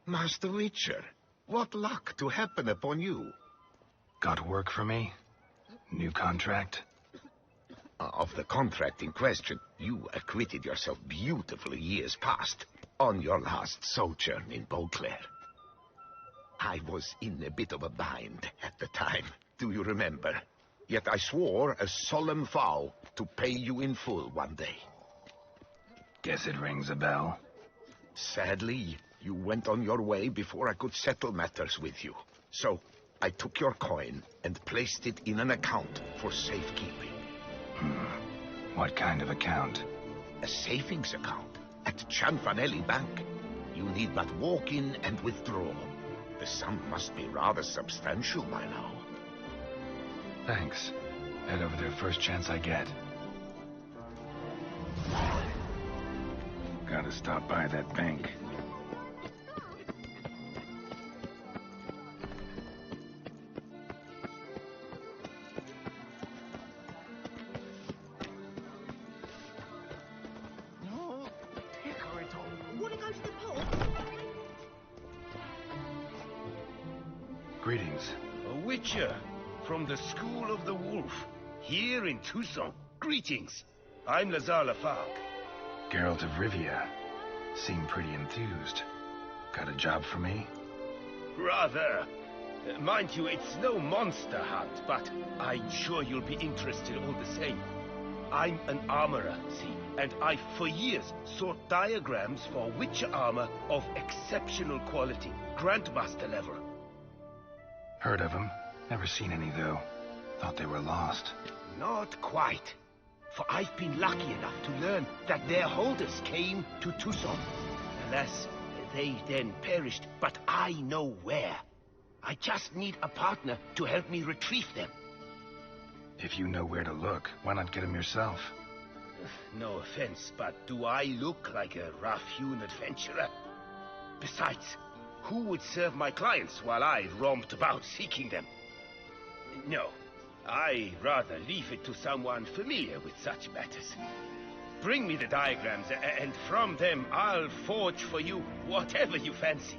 Master Witcher, what luck to happen upon you? Got work for me? New contract? Of the contract in question, you acquitted yourself beautifully years past on your last sojourn in Beauclair. I was in a bit of a bind at the time, do you remember? Yet I swore a solemn vow to pay you in full one day. Guess it rings a bell. Sadly, you went on your way before I could settle matters with you. So, I took your coin and placed it in an account for safekeeping. What kind of account? A savings account at Cianfanelli Bank. You need but walk in and withdraw. The sum must be rather substantial by now. Thanks. Head over there first chance I get. Gotta stop by that bank. Greetings. A witcher from the School of the Wolf, here in Toussaint. Greetings. I'm Lazare Lafargue. Geralt of Rivia. Seem pretty enthused. Got a job for me? Rather. Mind you, it's no monster hunt, but I'm sure you'll be interested all the same. I'm an armorer, see, and I've for years sought diagrams for witcher armor of exceptional quality, Grandmaster level. Heard of them. Never seen any, though. Thought they were lost. Not quite. For I've been lucky enough to learn that their holders came to Toussaint. Alas, they then perished, but I know where. I just need a partner to help me retrieve them. If you know where to look, why not get them yourself? No offense, but do I look like a rough-hewn adventurer? Besides, who would serve my clients while I romped about seeking them? No, I rather leave it to someone familiar with such matters. Bring me the diagrams, and from them I'll forge for you whatever you fancy.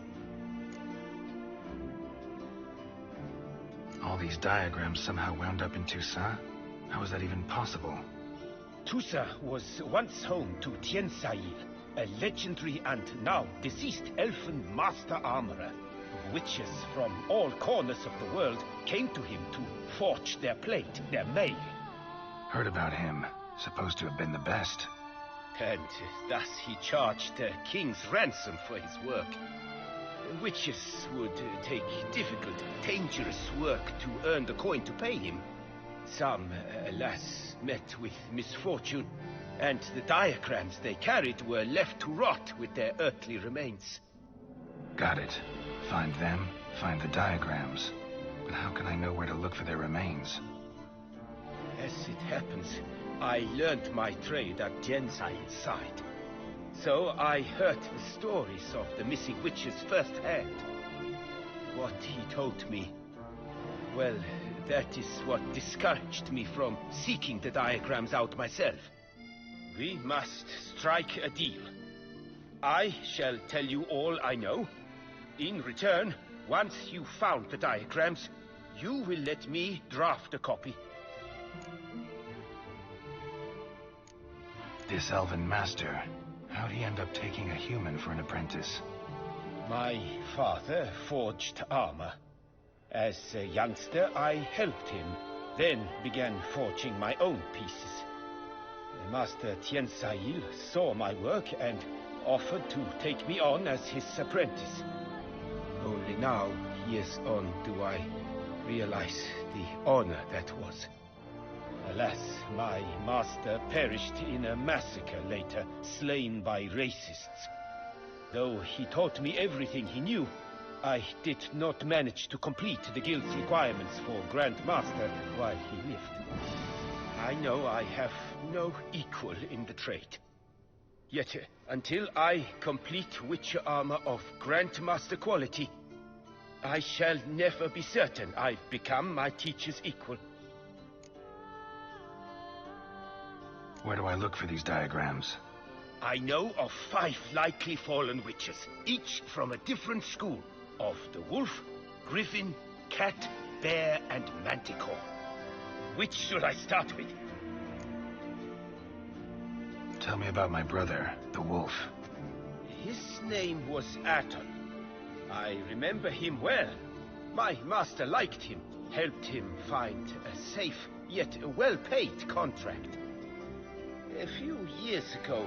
All these diagrams somehow wound up in Toussaint? How is that even possible? Toussaint was once home to Tiensail, a legendary and now deceased elfin master armorer. Witches from all corners of the world came to him to forge their plate, their mail. Heard about him. Supposed to have been the best. And thus he charged a king's ransom for his work. Witches would take difficult, dangerous work to earn the coin to pay him. Some, alas, met with misfortune, and the diagrams they carried were left to rot with their earthly remains. Got it. Find them, find the diagrams. But how can I know where to look for their remains? As it happens, I learned my trade at Tiensail's side. So I heard the stories of the missing witches firsthand. What he told me, well, that is what discouraged me from seeking the diagrams out myself. We must strike a deal. I shall tell you all I know. In return, once you've found the diagrams, you will let me draft a copy. This elven master, how'd he end up taking a human for an apprentice? My father forged armor. As a youngster, I helped him, then began forging my own pieces. Master Tiensail saw my work and offered to take me on as his apprentice. Only now, years on, do I realize the honor that was. Alas, my master perished in a massacre later, slain by racists. Though he taught me everything he knew, I did not manage to complete the guild's requirements for Grand Master while he lived. I know I have no equal in the trade. Yet, until I complete Witcher armor of Grandmaster quality, I shall never be certain I've become my teacher's equal. Where do I look for these diagrams? I know of 5 likely fallen witches, each from a different school of the wolf, griffin, cat, bear, and manticore. Which should I start with? Tell me about my brother, the wolf. His name was Aton. I remember him well. My master liked him, helped him find a safe, yet well-paid contract. A few years ago,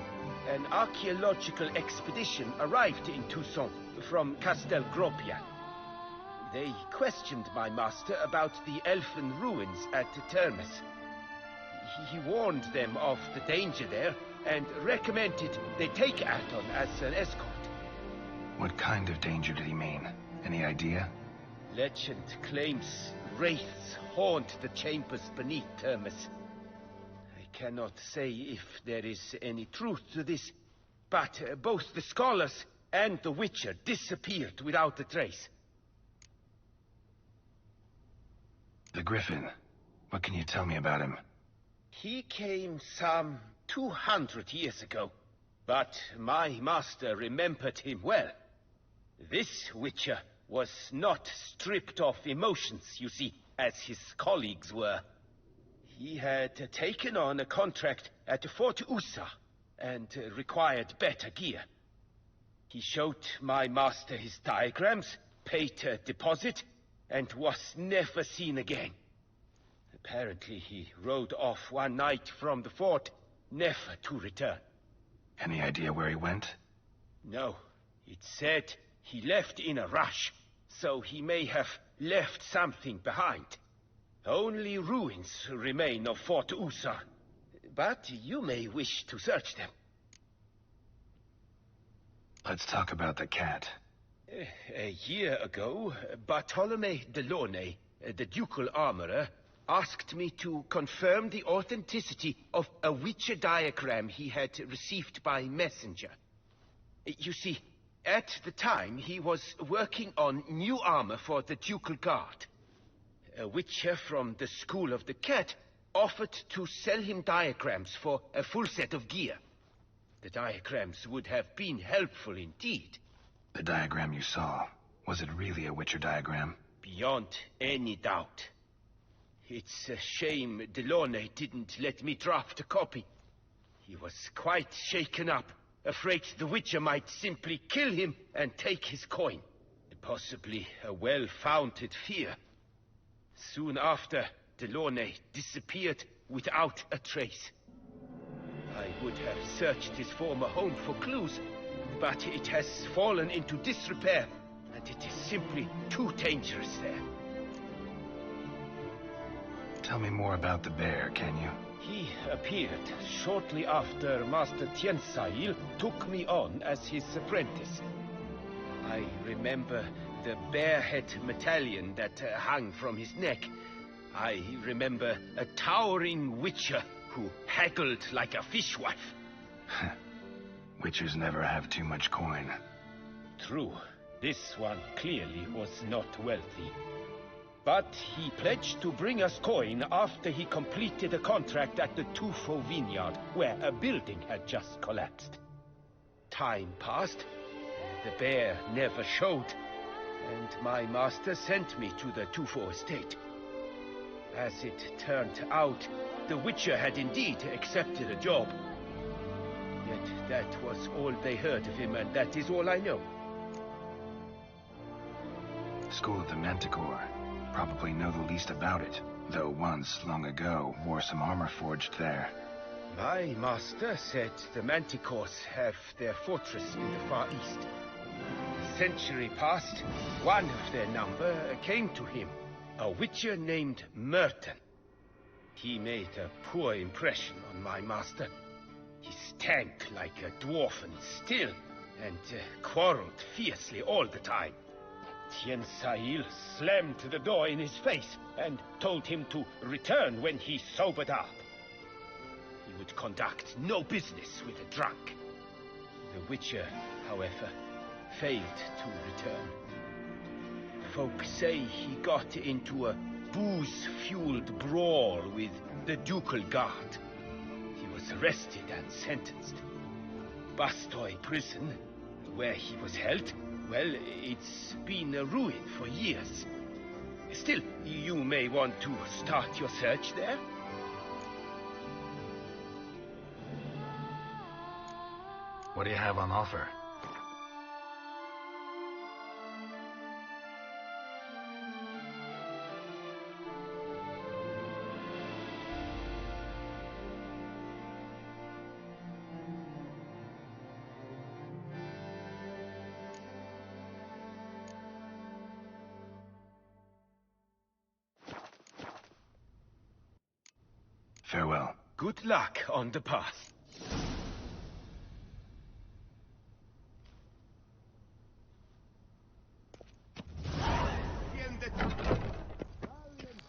an archaeological expedition arrived in Toussaint from Castel Gropia. They questioned my master about the elfin ruins at Termes. He warned them of the danger there and recommended they take Aton as an escort. What kind of danger did he mean? Any idea? Legend claims wraiths haunt the chambers beneath Termes. I cannot say if there is any truth to this, but both the scholars and the Witcher disappeared without a trace. The Griffin. What can you tell me about him? He came some 200 years ago, but my master remembered him well. This Witcher was not stripped of emotions, you see, as his colleagues were. He had taken on a contract at Fort Usa and required better gear. He showed my master his diagrams, paid a deposit, and was never seen again. Apparently he rode off one night from the fort, never to return. Any idea where he went? No. It said he left in a rush, so he may have left something behind. Only ruins remain of Fort Usa, but you may wish to search them. Let's talk about the cat. A year ago, Bartolome Delaunay, the ducal armorer, asked me to confirm the authenticity of a Witcher diagram he had received by messenger. You see, at the time he was working on new armor for the ducal guard. A Witcher from the School of the Cat offered to sell him diagrams for a full set of gear. The diagrams would have been helpful indeed. The diagram you saw, was it really a Witcher diagram? Beyond any doubt. It's a shame Delaunay didn't let me draft a copy. He was quite shaken up, afraid the Witcher might simply kill him and take his coin. Possibly a well-founded fear. Soon after, Delaunay disappeared without a trace. I would have searched his former home for clues, but it has fallen into disrepair, and it is simply too dangerous there. Tell me more about the bear, can you? He appeared shortly after Master Tiensail took me on as his apprentice. I remember the bear-head medallion that hung from his neck. I remember a towering Witcher who haggled like a fishwife. Witchers never have too much coin. True. This one clearly was not wealthy. But he pledged to bring us coin after he completed a contract at the Tufo vineyard, where a building had just collapsed. Time passed. The bear never showed, and my master sent me to the Tufo estate. As it turned out, the Witcher had indeed accepted a job. Yet that was all they heard of him, and that is all I know. School of the Manticore. Probably know the least about it, though once, long ago, wore some armor forged there. My master said the Manticores have their fortress in the Far East. A century past, one of their number came to him, a Witcher named Merton. He made a poor impression on my master. He stank like a dwarfen still, and quarreled fiercely all the time. Tiensail slammed the door in his face and told him to return when he sobered up. He would conduct no business with a drunk. The Witcher, however, failed to return. Folk say he got into a booze-fueled brawl with the ducal guard. He was arrested and sentenced. Bastoy prison, where he was held, well, it's been a ruin for years. Still, you may want to start your search there. What do you have on offer? Farewell. Good luck on the path.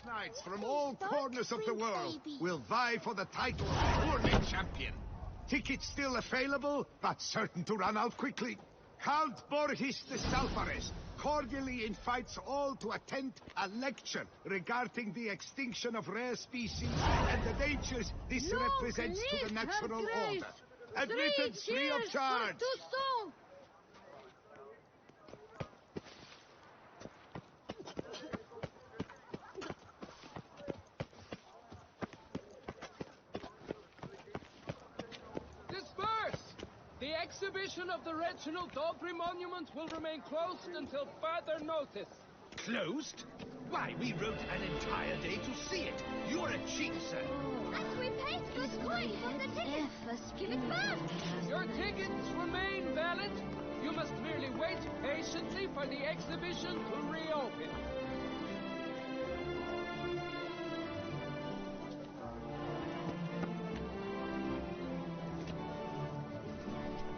Knights from all corners of the world will vie for the title of tournament champion. Tickets still available, but certain to run out quickly. Count Borges de Salfares cordially invites all to attend a lecture regarding the extinction of rare species and the dangers this represents to the natural order. Admittance free of charge. The exhibition of the Reginald Daubry Monument will remain closed until further notice. Closed? Why, we wrote an entire day to see it. You're a cheat, sir. As we paid for the coin for the ticket. Give it back. Your tickets remain valid. You must merely wait patiently for the exhibition to reopen.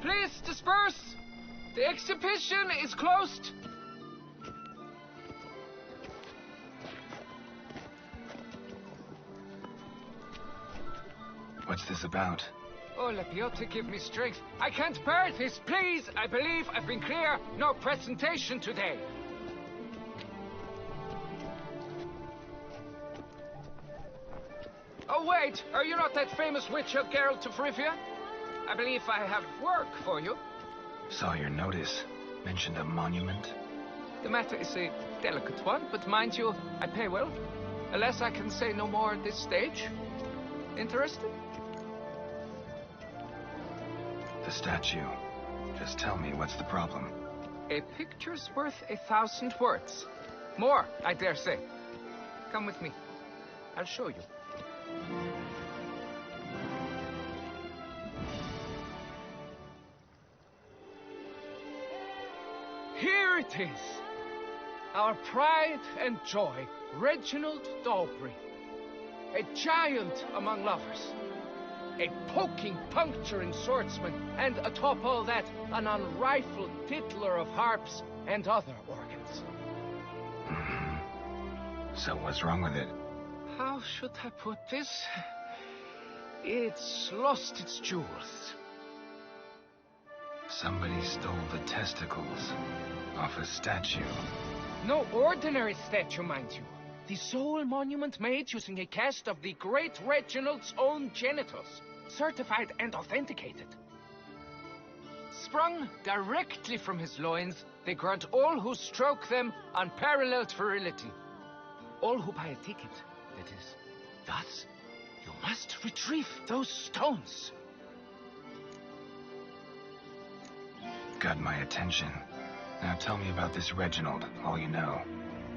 Please disperse! The exhibition is closed! What's this about? Oh, Lepiota, give me strength. I can't bear this, please! I believe I've been clear. No presentation today. Oh, wait! Are you not that famous witcher, Geralt of Rivia? I believe I have work for you. Saw your notice. Mentioned a monument. The matter is a delicate one, but mind you, I pay well. Alas, I can say no more at this stage. Interested? The statue. Just tell me, what's the problem? A picture's worth 1,000 words. More, I dare say. Come with me. I'll show you. Here it is. Our pride and joy, Reginald Daubry. A giant among lovers. A poking, puncturing swordsman, and atop all that, an unrifled tittler of harps and other organs. So what's wrong with it? How should I put this? It's lost its jewels. Somebody stole the testicles off a statue. No ordinary statue, mind you. The sole monument made using a cast of the great Reginald's own genitals, certified and authenticated. Sprung directly from his loins, they grant all who stroke them unparalleled virility. All who buy a ticket, that is. Thus, you must retrieve those stones. Got my attention. Now tell me about this Reginald, all you know.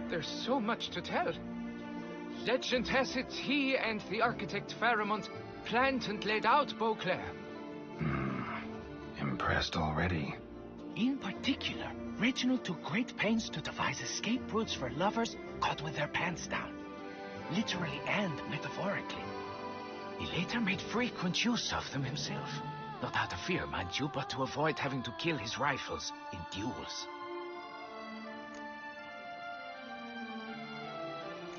There's so much to tell. Legend has it he and the architect Pharamond planned and laid out Beauclair. Impressed already. In particular, Reginald took great pains to devise escape routes for lovers caught with their pants down. Literally and metaphorically. He later made frequent use of them himself. Not out of fear, mind you, but to avoid having to kill his rivals in duels.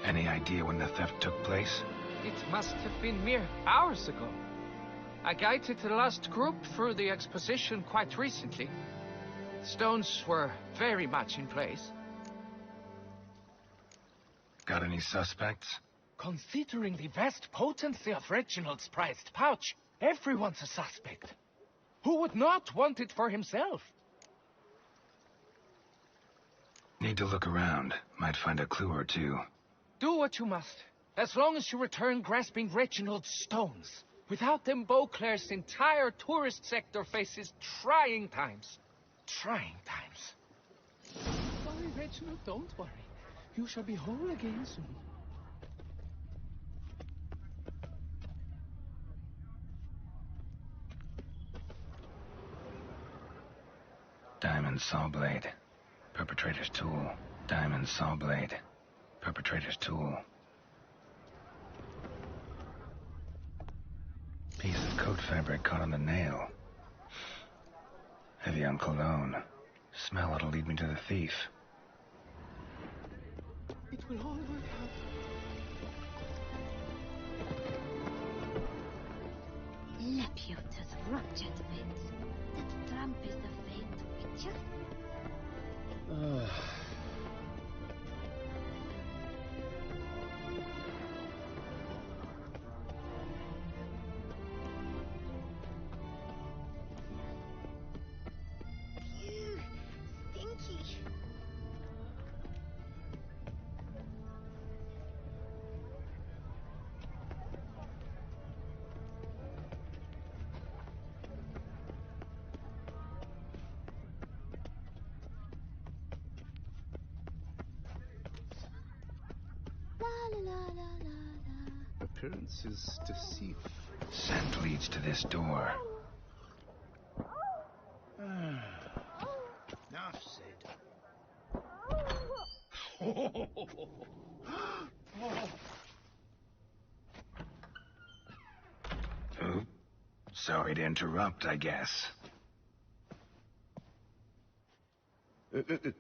Any idea when the theft took place? It must have been mere hours ago. I guided the last group through the exposition quite recently. Stones were very much in place. Got any suspects? Considering the vast potency of Reginald's prized pouch, everyone's a suspect. Who would not want it for himself? Need to look around. Might find a clue or two. Do what you must, as long as you return grasping Reginald's stones. Without them, Beauclair's entire tourist sector faces trying times. Trying times. Worry, Reginald, don't worry. You shall be whole again soon. Diamond saw blade. Perpetrator's tool. Diamond saw blade. Perpetrator's tool. Piece of coat fabric caught on the nail. Heavy on cologne. Smell it'll lead me to the thief. It will all work out. Lapiota's ruptured bits. That tramp is the faint witcher. Ew, stinky. Appearances deceive. Scent leads to this door. Enough said. Oop. Sorry to interrupt, I guess.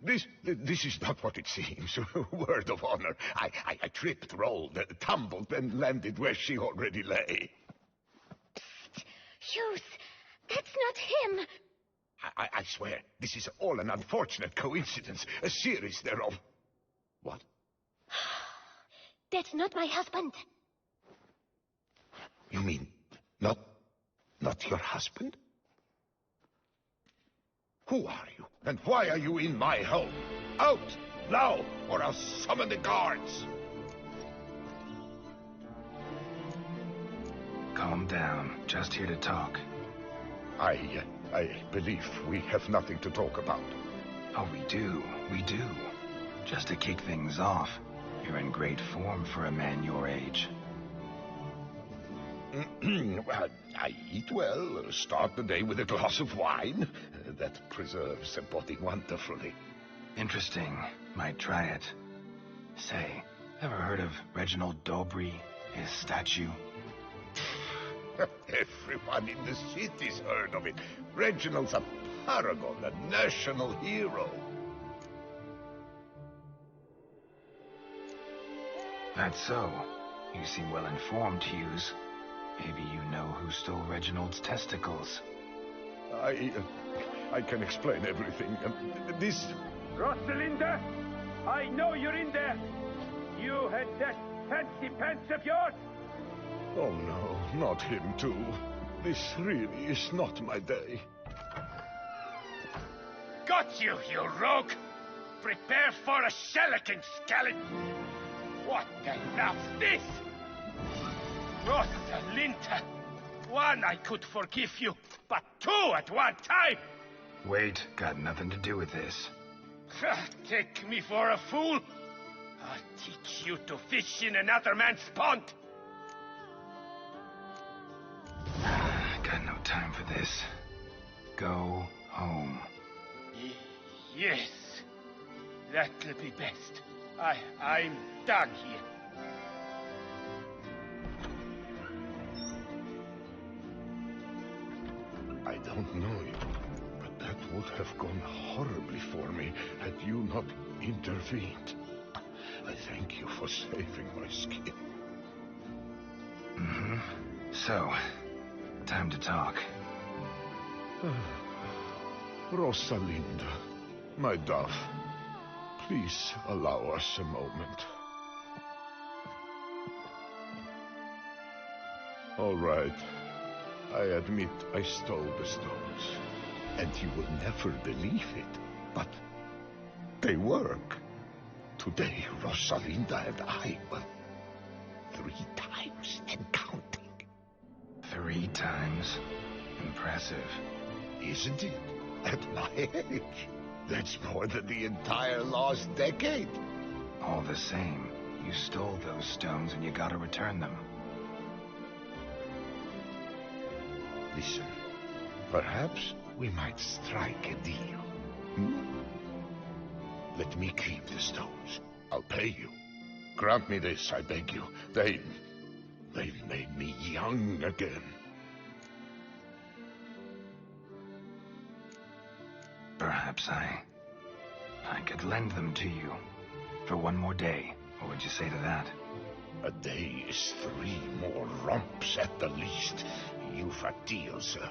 This is not what it seems. Word of honor. I tripped, rolled, tumbled, and landed where she already lay. Hughes, that's not him. I swear, this is all an unfortunate coincidence. A series thereof. What? That's not my husband. You mean, not your husband? Who are you, and why are you in my home? Out, now, or I'll summon the guards. Calm down. Just here to talk. I believe we have nothing to talk about. Oh, we do. We do. Just to kick things off, you're in great form for a man your age. I eat well, start the day with a glass of wine. That preserves the body wonderfully. Interesting. Might try it. Say, ever heard of Reginald Dobry, his statue? Everyone in the city's heard of it. Reginald's a paragon, a national hero. That's so. You seem well informed, Hughes. Maybe you know who stole Reginald's testicles. I can explain everything. This... Rosalinda, I know you're in there. You had that fancy pants of yours. Oh no, not him too. This really is not my day. Got you, you rogue! Prepare for a shellacking, scallop! What the laugh's this? Rosalinda! One, I could forgive you, but two at one time! Wait, got nothing to do with this. Take me for a fool? I'll teach you to fish in another man's pond! Got no time for this. Go home. Yes. That'll be best. I'm done here. I don't know you, but that would have gone horribly for me had you not intervened. I thank you for saving my skin. So, time to talk. Rosalinda, my dove, please allow us a moment. All right. I admit I stole the stones. And you will never believe it, but they work. Today, Rosalinda and I were 3 times and counting. 3 times? Impressive. Isn't it? At my age. That's more than the entire last decade. All the same, you stole those stones and you gotta return them. Listen, perhaps we might strike a deal. Let me keep the stones. I'll pay you. Grant me this, I beg you. They've made me young again. Perhaps I could lend them to you for 1 more day. What would you say to that? A day is 3 more romps at the least. You've a deal, sir.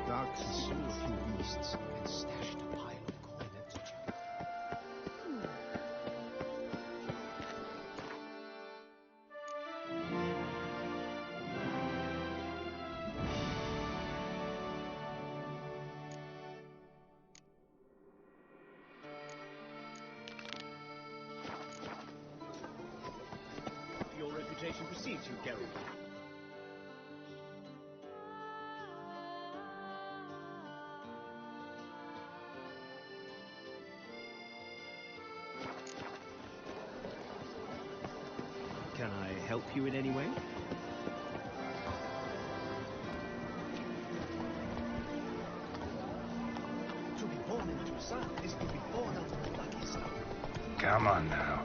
Dark has slew a few beasts and stashed a pile of coin at the trap. Your reputation precedes you, Geralt. Can I help you in any way? To be born in Toussaint is to be born out of the lucky star. Come on now.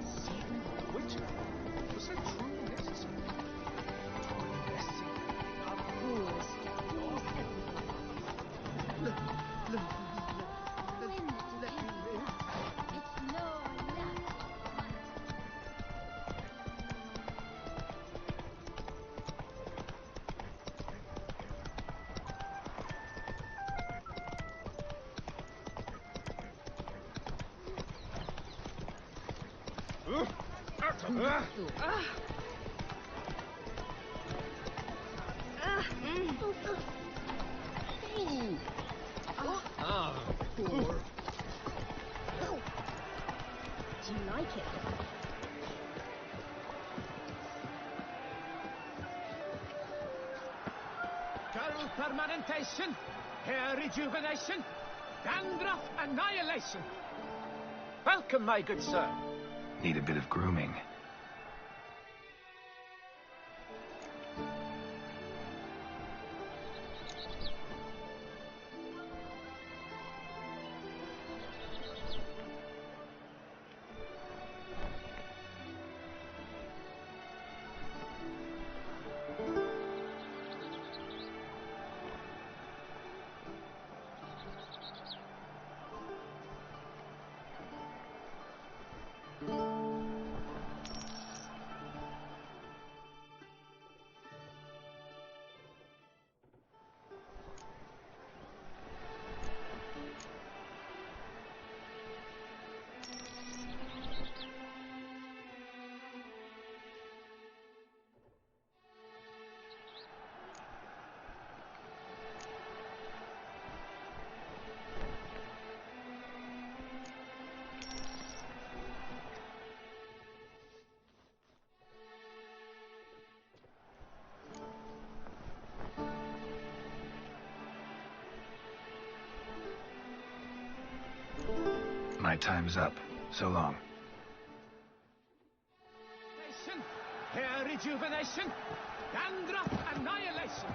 Seeing the Witcher? Was that truly necessary? Fools. Let me live. It's no luck. Poor. Do you like it? Girl permanentation, hair rejuvenation, dandruff annihilation. Welcome, my good sir. Need a bit of grooming. My time's up. So long. Hair rejuvenation, dandruff annihilation.